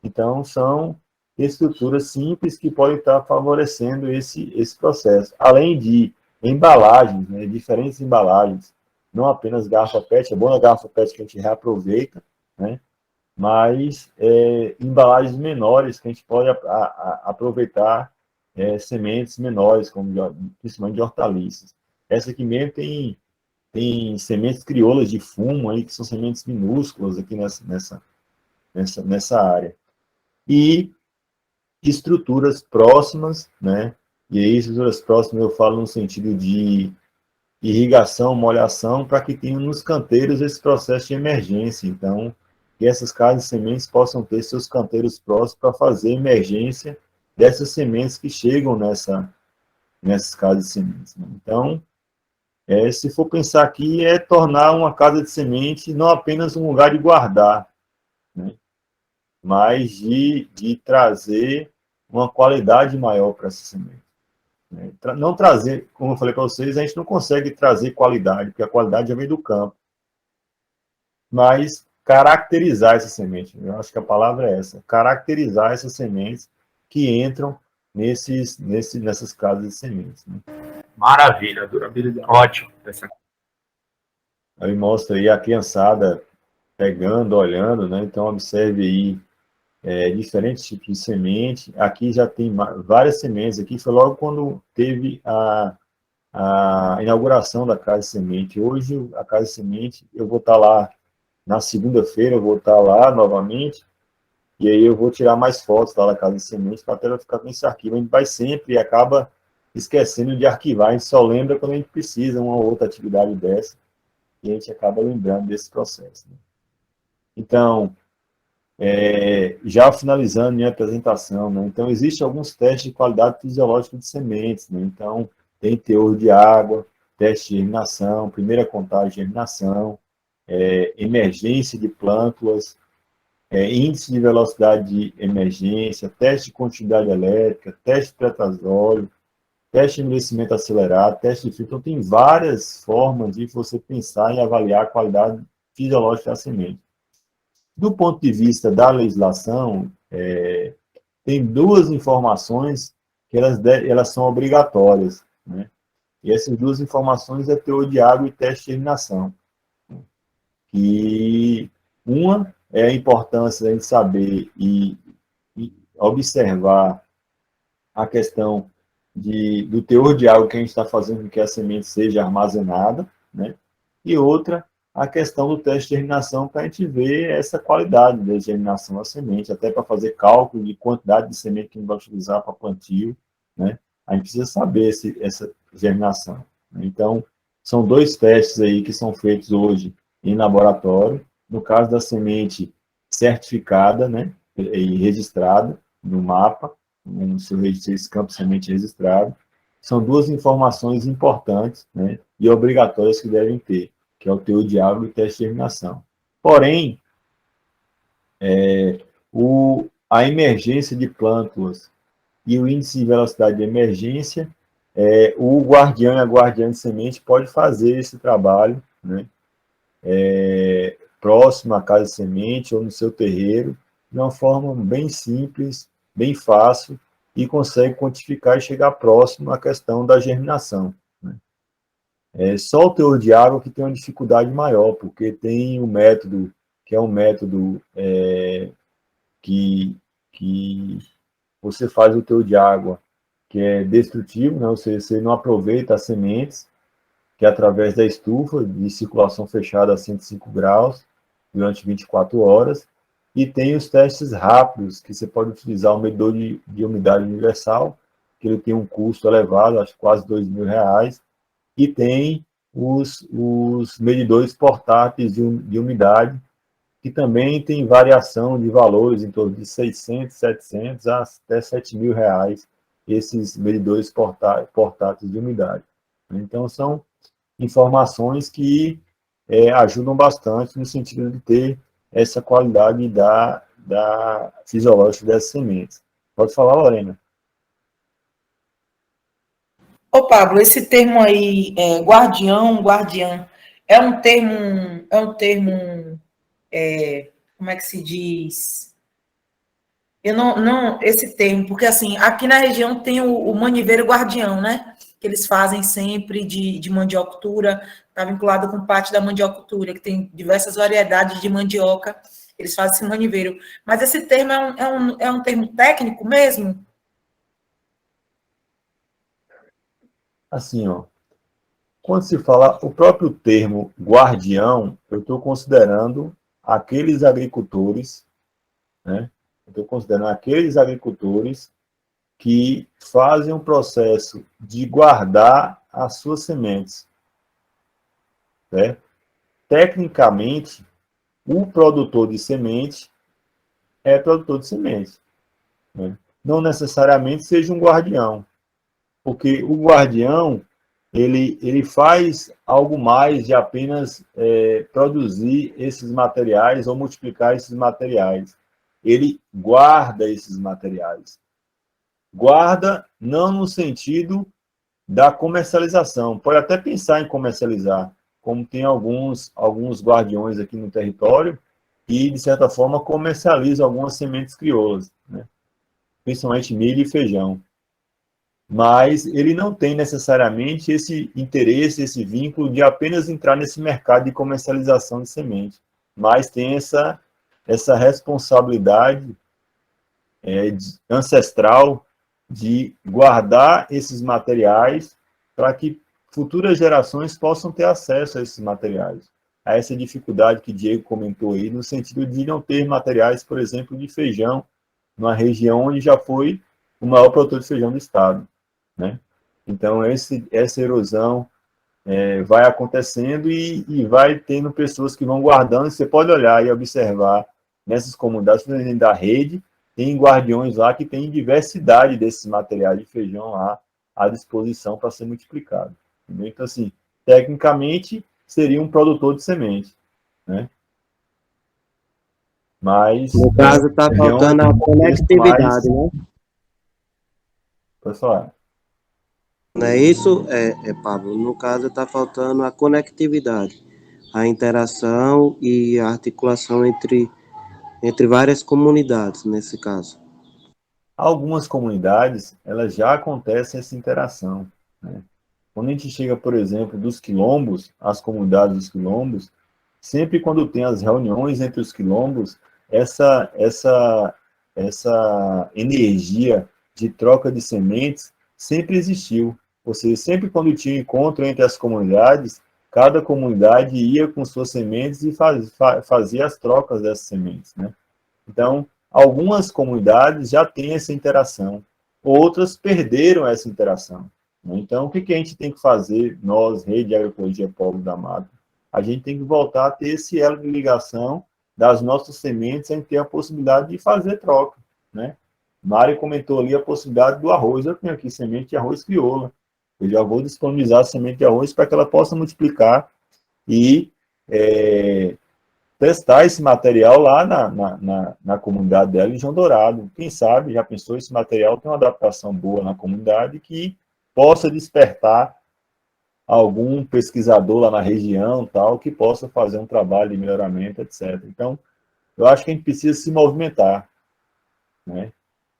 Então, são estruturas simples que podem estar favorecendo esse processo. Além de embalagens, né? Diferentes embalagens, não apenas garrafa PET, é bom na garrafa PET que a gente reaproveita, né? Mas embalagens menores que a gente pode aproveitar sementes menores, como principalmente de hortaliças. Essa aqui mesmo tem sementes crioulas de fumo aí, que são sementes minúsculas aqui nessa área. E estruturas próximas, né? E aí, estruturas próximas eu falo no sentido de irrigação, molhação, para que tenham nos canteiros esse processo de emergência. Então, que essas casas de sementes possam ter seus canteiros próximos para fazer emergência dessas sementes que chegam nessas casas de sementes, né? Então, se for pensar aqui, tornar uma casa de semente não apenas um lugar de guardar, né? Mas de trazer uma qualidade maior para essa semente, né? Não trazer, como eu falei para vocês, a gente não consegue trazer qualidade, porque a qualidade já vem do campo. Mas caracterizar essa semente, eu acho que a palavra é essa, caracterizar essas sementes que entram nessas casas de sementes, né?
Maravilha, durabilidade. Ótimo.
Aí mostra aí a criançada pegando, olhando, né? Então, observe aí diferentes tipos de semente. Aqui já tem várias sementes. Aqui foi logo quando teve a inauguração da Casa de Semente. Hoje, a Casa de Semente, eu vou estar lá na segunda-feira, eu vou estar lá novamente, e aí eu vou tirar mais fotos lá da Casa de Semente para até ficar com esse arquivo. A gente vai sempre e acaba esquecendo de arquivar. A gente só lembra quando a gente precisa uma ou outra atividade dessa, e a gente acaba lembrando desse processo, né? Então, já finalizando minha apresentação, né? Então, existem alguns testes de qualidade fisiológica de sementes, né? Então, tem teor de água, teste de germinação, primeira contagem de germinação, emergência de plântulas, índice de velocidade de emergência, teste de continuidade elétrica, teste de pretazóleo, teste de envelhecimento acelerado, teste de filtro. Então, tem várias formas de você pensar e avaliar a qualidade fisiológica da semente. Do ponto de vista da legislação, tem duas informações que elas são obrigatórias, né? E essas duas informações é teor de água e teste de germinação. E uma é a importância de a gente saber e observar a questão do teor de água que a gente está fazendo com que a semente seja armazenada, né? E outra, a questão do teste de germinação, para a gente ver essa qualidade da germinação da semente, até para fazer cálculo de quantidade de semente que a gente vai utilizar para plantio, né? A gente precisa saber essa germinação. Então, são dois testes aí que são feitos hoje em laboratório. No caso da semente certificada, né, e registrada no mapa, no seu registro campo semente registrado, são duas informações importantes, né, e obrigatórias que devem ter, que é o teor de água e o teste de germinação. Porém, a emergência de plântulas e o índice de velocidade de emergência, o guardião e a guardiã de semente pode fazer esse trabalho, né, próximo à casa de semente ou no seu terreiro, de uma forma bem simples, bem fácil, e consegue quantificar e chegar próximo à questão da germinação, né? Só o teor de água que tem uma dificuldade maior, porque tem um método, que é um método que você faz o teor de água, que é destrutivo, né? Você não aproveita as sementes, que é através da estufa de circulação fechada a 105 graus, durante 24 horas, e tem os testes rápidos, que você pode utilizar o medidor de umidade universal, que ele tem um custo elevado, acho que quase R$2.000, e tem os medidores portáteis de umidade, que também tem variação de valores em torno de 600, 700 até R$7.000, esses medidores portáteis de umidade. Então, são informações que ajudam bastante no sentido de ter essa qualidade da fisiológica das sementes. Pode falar, Lorena.
Ô, Pablo, esse termo aí, guardião, guardiã, é um termo, como é que se diz? Eu não, esse termo, porque assim, aqui na região tem o maniveiro guardião, né? Que eles fazem sempre de mandiocultura, está vinculado com parte da mandiocultura, que tem diversas variedades de mandioca, eles fazem esse maniveiro. Mas esse termo é um termo técnico mesmo?
Assim, ó, quando se fala o próprio termo guardião, eu estou considerando aqueles agricultores, né? Eu estou considerando aqueles agricultores que fazem um processo de guardar as suas sementes, né? Tecnicamente, o produtor de semente é produtor de semente, né? Não necessariamente seja um guardião, porque o guardião ele faz algo mais de apenas produzir esses materiais ou multiplicar esses materiais. Ele guarda esses materiais. Guarda não no sentido da comercialização. Pode até pensar em comercializar, como tem alguns guardiões aqui no território e, de certa forma, comercializam algumas sementes crioulas, né? Principalmente milho e feijão. Mas ele não tem necessariamente esse interesse, esse vínculo de apenas entrar nesse mercado de comercialização de semente, mas tem essa responsabilidade ancestral de guardar esses materiais para que futuras gerações possam ter acesso a esses materiais. A essa dificuldade que Diego comentou aí, no sentido de não ter materiais, por exemplo, de feijão, numa região onde já foi o maior produtor de feijão do estado, né? Então, essa erosão vai acontecendo e vai tendo pessoas que vão guardando. Você pode olhar e observar nessas comunidades da rede, tem guardiões lá que tem diversidade desses materiais de feijão lá à disposição para ser multiplicado. Entendeu? Então, assim, tecnicamente, seria um produtor de semente, né? Mas,
No caso, está faltando a conectividade, né?
Pessoal,
Não é isso, Pablo? No caso, está faltando a conectividade, a interação e a articulação entre várias comunidades, nesse caso.
algumas comunidades, elas já acontecem essa interação, né? Quando a gente chega, por exemplo, dos quilombos, as comunidades dos quilombos, sempre quando tem as reuniões entre os quilombos, essa energia de troca de sementes sempre existiu. Ou seja, sempre quando tinha encontro entre as comunidades, cada comunidade ia com suas sementes e fazia as trocas dessas sementes, né? Então, algumas comunidades já têm essa interação, outras perderam essa interação, né? Então, o que a gente tem que fazer, nós, Rede de Agroecologia Povos da Mata? A gente tem que voltar a ter esse elo de ligação das nossas sementes, a gente ter a possibilidade de fazer troca, né? Mário comentou ali a possibilidade do arroz. Eu tenho aqui semente de arroz crioula. Eu já vou disponibilizar a semente de arroz para que ela possa multiplicar e testar esse material lá na comunidade dela, em João Dourado. Quem sabe, já pensou, esse material tem uma adaptação boa na comunidade que possa despertar algum pesquisador lá na região, tal, que possa fazer um trabalho de melhoramento, etc. Então, eu acho que a gente precisa se movimentar, né?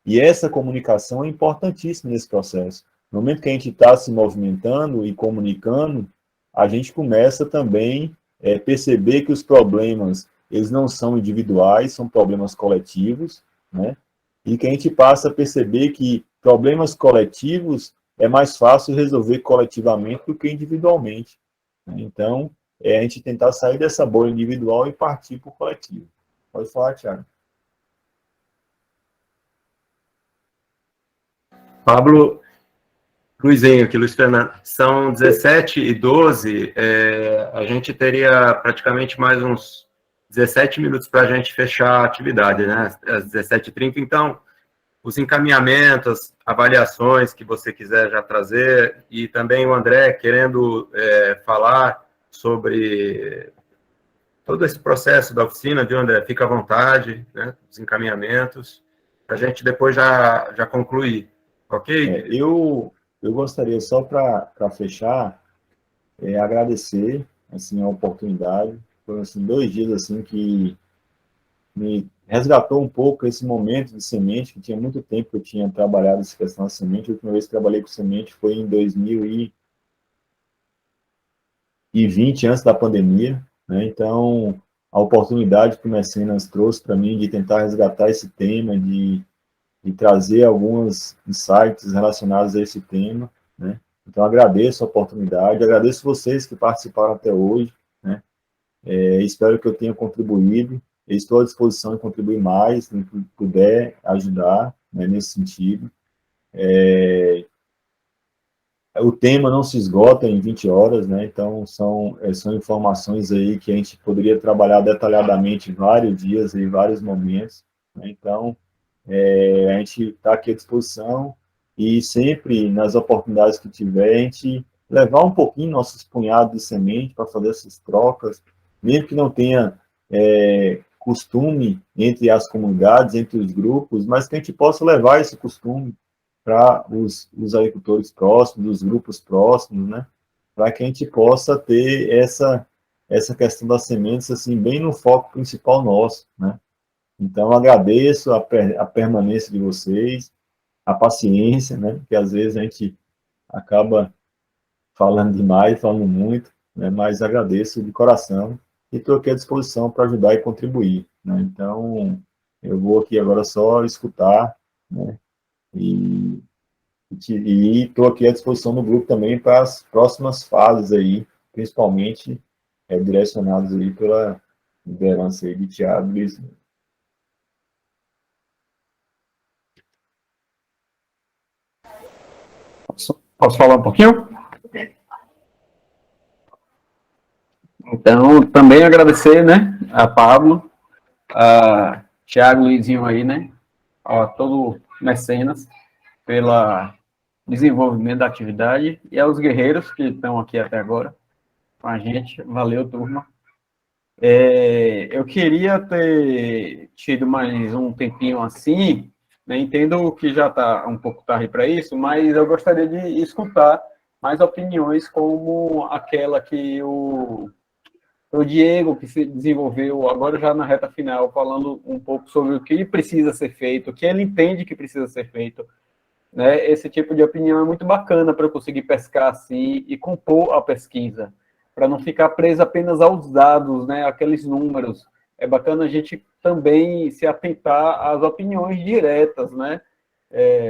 E essa comunicação é importantíssima nesse processo. No momento que a gente está se movimentando e comunicando, a gente começa também a perceber que os problemas, eles não são individuais, são problemas coletivos, né? E que a gente passa a perceber que problemas coletivos é mais fácil resolver coletivamente do que individualmente, né? Então, a gente tentar sair dessa bolha individual e partir para o coletivo. Pode falar, Thiago.
Pablo, Luizinho aqui, Luiz Fernando, são 17h12, a gente teria praticamente mais uns 17 minutos para a gente fechar a atividade, né? Às 17h30, então, os encaminhamentos, avaliações que você quiser já trazer, e também o André querendo falar sobre todo esse processo da oficina, viu, André? Fica à vontade, né? Os encaminhamentos, para a gente depois já concluir, ok?
Eu gostaria só para fechar, agradecer assim, a oportunidade. Foram assim, 2 dias assim, que me resgatou um pouco esse momento de semente, que tinha muito tempo que eu tinha trabalhado essa questão da semente. A última vez que trabalhei com semente foi em 2020, antes da pandemia, né? Então, a oportunidade que o Mecenas trouxe para mim de tentar resgatar esse tema, de trazer alguns insights relacionados a esse tema, né? Então, agradeço a oportunidade, agradeço vocês que participaram até hoje, né? Espero que eu tenha contribuído. Eu estou à disposição de contribuir mais, no que puder ajudar, né, nesse sentido. O tema não se esgota em 20 horas, né? Então, são informações aí que a gente poderia trabalhar detalhadamente vários dias e vários momentos, né? Então, a gente está aqui à disposição e sempre, nas oportunidades que tiver, a gente levar um pouquinho nossos punhados de semente para fazer essas trocas, mesmo que não tenha costume entre as comunidades, entre os grupos, mas que a gente possa levar esse costume para os agricultores próximos, os grupos próximos, né? Para que a gente possa ter essa questão das sementes assim, bem no foco principal nosso, né? Então, agradeço a permanência de vocês, a paciência, né? Porque às vezes a gente acaba falando demais, falando muito, né? Mas agradeço de coração e estou aqui à disposição para ajudar e contribuir, né? Então, eu vou aqui agora só escutar, né? E estou aqui à disposição do grupo também para as próximas fases aí, principalmente direcionadas aí pela liderança aí de Thiago e Luiz.
Posso falar um pouquinho? Então, também agradecer, né, a Pablo, a Thiago, Luizinho aí, né, a todo Mecenas, pelo desenvolvimento da atividade, e aos guerreiros que estão aqui até agora. com a gente. Valeu, turma. Eu queria ter tido mais um tempinho assim, né? Entendo que já está um pouco tarde para isso, mas eu gostaria de escutar mais opiniões como aquela que o Diego, que se desenvolveu agora já na reta final, falando um pouco sobre o que precisa ser feito, o que ele entende que precisa ser feito, né? Esse tipo de opinião é muito bacana para eu conseguir pescar assim e compor a pesquisa, para não ficar preso apenas aos dados, né? Aqueles números. É bacana a gente também se atentar às opiniões diretas, né?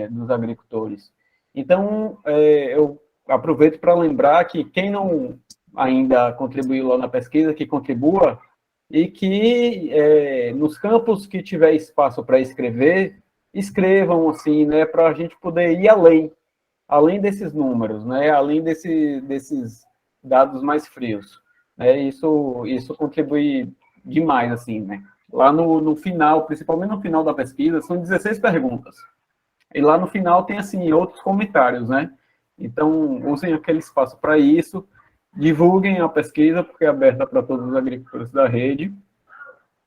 Dos agricultores. Então, eu aproveito para lembrar que quem não ainda contribuiu lá na pesquisa, que contribua, e que nos campos que tiver espaço para escrever, escrevam assim, né, para a gente poder ir além desses números, né, além desses dados mais frios. Né, isso contribui demais, assim, né. Lá no final, principalmente no final da pesquisa, são 16 perguntas. E lá no final tem, assim, outros comentários, né. Então, usem aquele espaço para isso, divulguem a pesquisa, porque é aberta para todos os agricultores da rede,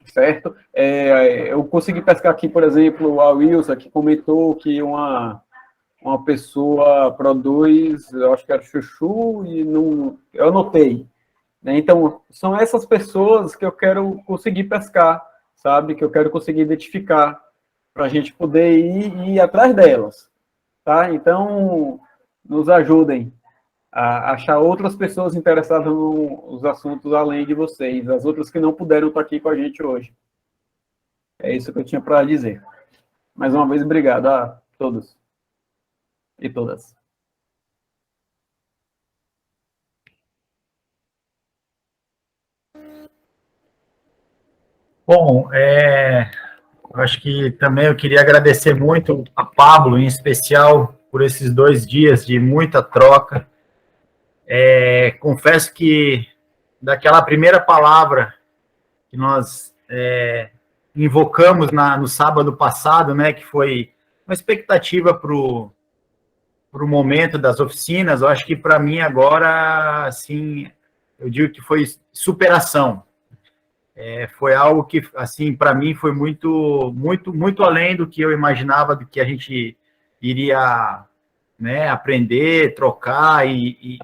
certo? Eu consegui pescar aqui, por exemplo, a Wilson, que comentou que uma pessoa produz, eu acho que era chuchu, e não, eu anotei. Né? Então, são essas pessoas que eu quero conseguir pescar, sabe? Que eu quero conseguir identificar, para a gente poder ir atrás delas, tá? Então, nos ajudem a achar outras pessoas interessadas nos assuntos além de vocês, as outras que não puderam estar aqui com a gente hoje. É isso que eu tinha para dizer. Mais uma vez, obrigado a todos e todas.
Bom, eu acho que também eu queria agradecer muito a Pablo, em especial, por esses 2 dias de muita troca. Confesso que daquela primeira palavra que nós invocamos no sábado passado, né, que foi uma expectativa para o momento das oficinas, eu acho que para mim agora, assim, eu digo que foi superação. Foi algo que, assim, para mim foi muito, muito, muito além do que eu imaginava, do que a gente iria, né, aprender, trocar, e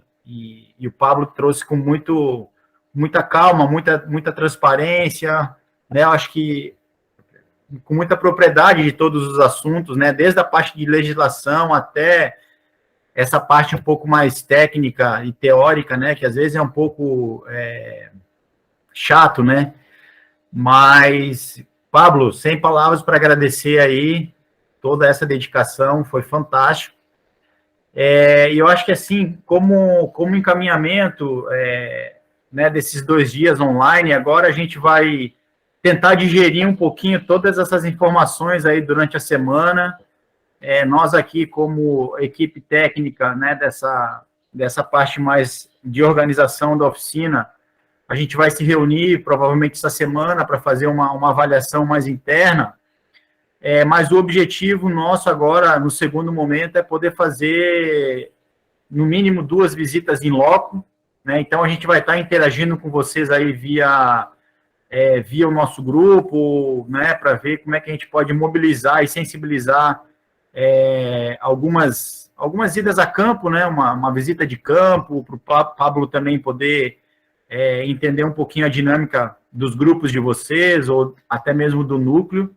o Pablo trouxe com muita calma, muita transparência, né, eu acho que com muita propriedade de todos os assuntos, né, desde a parte de legislação até essa parte um pouco mais técnica e teórica, né, que às vezes é um pouco chato, né, mas, Pablo, sem palavras para agradecer aí toda essa dedicação, foi fantástico. E eu acho que, assim, como encaminhamento né, desses 2 dias online, agora a gente vai tentar digerir um pouquinho todas essas informações aí durante a semana. Nós aqui, como equipe técnica, né, dessa parte mais de organização da oficina, a gente vai se reunir provavelmente essa semana para fazer uma avaliação mais interna, mas o objetivo nosso agora, no segundo momento, é poder fazer, no mínimo, 2 visitas em loco, né? Então, a gente vai estar interagindo com vocês aí via o nosso grupo, né, para ver como é que a gente pode mobilizar e sensibilizar algumas idas a campo, né, uma visita de campo, para o Pablo também poder entender um pouquinho a dinâmica dos grupos de vocês, ou até mesmo do núcleo.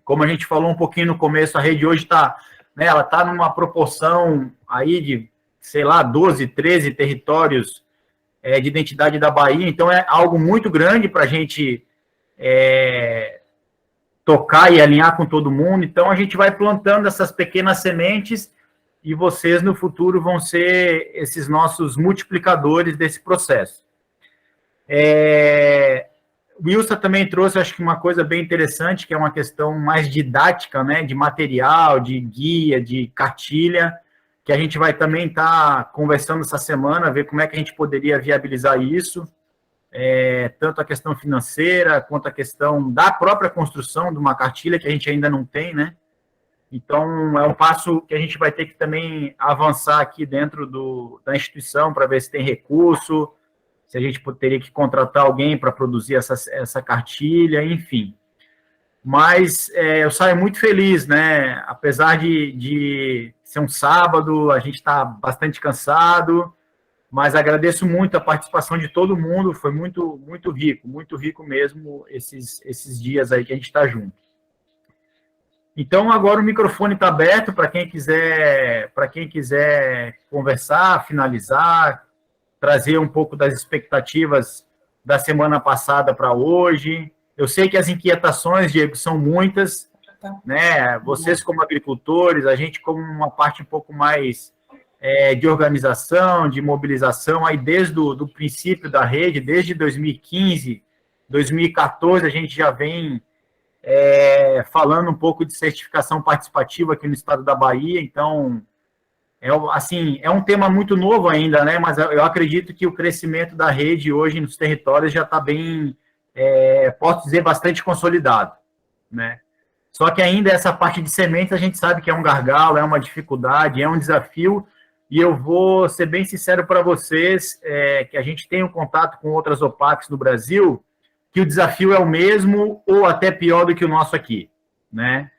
Como a gente falou um pouquinho no começo, a rede hoje está, né, ela está numa proporção aí de, sei lá, 12, 13 territórios de identidade da Bahia, então é algo muito grande para a gente tocar e alinhar com todo mundo. Então a gente vai plantando essas pequenas sementes e vocês no futuro vão ser esses nossos multiplicadores desse processo. O Wilson também trouxe, acho que uma coisa bem interessante, que é uma questão mais didática, né, de material, de guia, de cartilha, que a gente vai também estar conversando essa semana, ver como é que a gente poderia viabilizar isso, tanto a questão financeira, quanto a questão da própria construção de uma cartilha, que a gente ainda não tem, né? Então, é um passo que a gente vai ter que também avançar aqui dentro da instituição, para ver se tem recurso, se a gente teria que contratar alguém para produzir essa cartilha, enfim. Mas eu saio muito feliz, né? Apesar de ser um sábado, a gente está bastante cansado, mas agradeço muito a participação de todo mundo, foi muito rico mesmo esses dias aí que a gente está junto. Então, agora o microfone está aberto para quem quiser conversar, finalizar, trazer um pouco das expectativas da semana passada para hoje. Eu sei que as inquietações, Diego, são muitas, né? Vocês como agricultores, a gente como uma parte um pouco mais de organização, de mobilização, aí desde o princípio da rede, desde 2015, 2014, a gente já vem falando um pouco de certificação participativa aqui no estado da Bahia, então, é um tema muito novo ainda, né? Mas eu acredito que o crescimento da rede hoje nos territórios já está bem, posso dizer, bastante consolidado, né? Só que ainda essa parte de sementes a gente sabe que é um gargalo, é uma dificuldade, é um desafio, e eu vou ser bem sincero para vocês, que a gente tem um contato com outras OPACs no Brasil, que o desafio é o mesmo ou até pior do que o nosso aqui, né?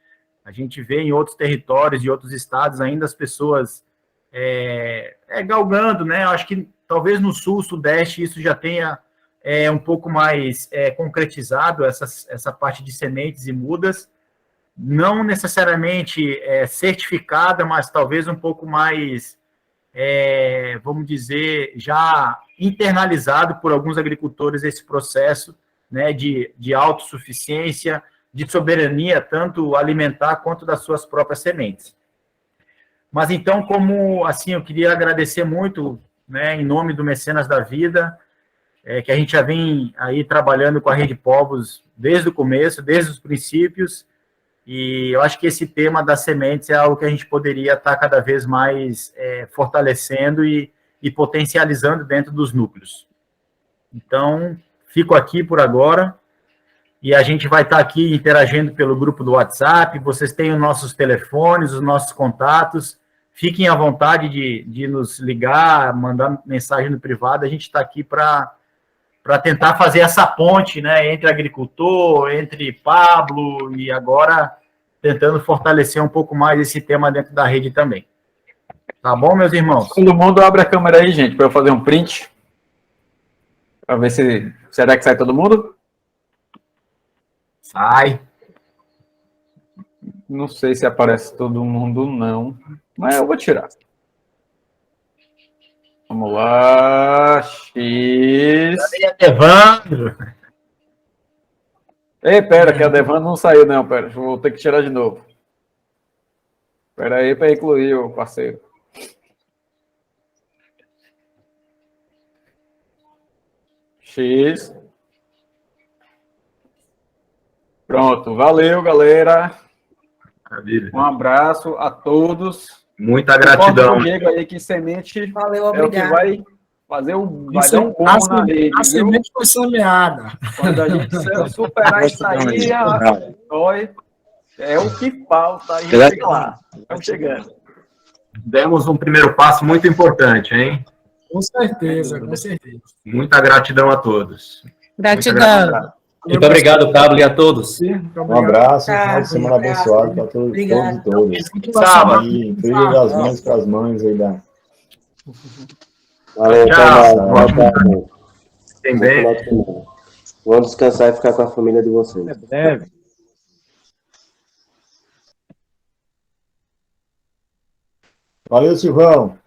A gente vê em outros territórios e outros estados ainda as pessoas galgando, né? Eu acho que talvez no sul, sudeste, isso já tenha um pouco mais concretizado, essa parte de sementes e mudas, não necessariamente certificada, mas talvez um pouco mais, vamos dizer, já internalizado por alguns agricultores esse processo, né, de autossuficiência, de soberania, tanto alimentar quanto das suas próprias sementes. Mas então, como assim, eu queria agradecer muito, né, em nome do Mecenas da Vida, que a gente já vem aí trabalhando com a Rede Povos desde o começo, desde os princípios, e eu acho que esse tema das sementes é algo que a gente poderia estar cada vez mais fortalecendo e potencializando dentro dos núcleos. Então, fico aqui por agora, e a gente vai estar aqui interagindo pelo grupo do WhatsApp, vocês têm os nossos telefones, os nossos contatos, fiquem à vontade de nos ligar, mandar mensagem no privado, a gente está aqui para tentar fazer essa ponte, né, entre agricultor, entre Pablo, e agora tentando fortalecer um pouco mais esse tema dentro da rede também. Tá bom, meus irmãos?
Todo mundo abre a câmera aí, gente, para eu fazer um print. Para ver se... Será que sai todo mundo?
Sai.
Não sei se aparece todo mundo, não. Mas eu vou tirar. Vamos lá. X.
Evandro.
Ei, pera, que a Devandro não saiu, não, pera. Vou ter que tirar de novo. Pera aí para incluir o parceiro. X. Pronto, valeu, galera.
Maravilha.
Um abraço a todos.
Muita gratidão.
Diego aí que semente
Valeu,
é o que
obrigado.
vai fazer vai dar um bom na rede,
A
viu?
semente foi semeada.
Quando a gente superar isso aí, é o que falta. A gente chega lá. Estamos chegando.
Demos um primeiro passo muito importante, hein?
Com certeza, com certeza.
Muita gratidão a todos.
Gratidão.
Muito obrigado, Pablo, e a todos.
Um abraço, final de semana abençoado para todos e todas.
Sábado.
E Feliz das Mães para as mães aí da...
Valeu,
Tchau.
até mais. Boa tarde.
Tem
Bom
bem.
final de semana. Vamos descansar e ficar com a família de vocês.
Valeu, Silvão.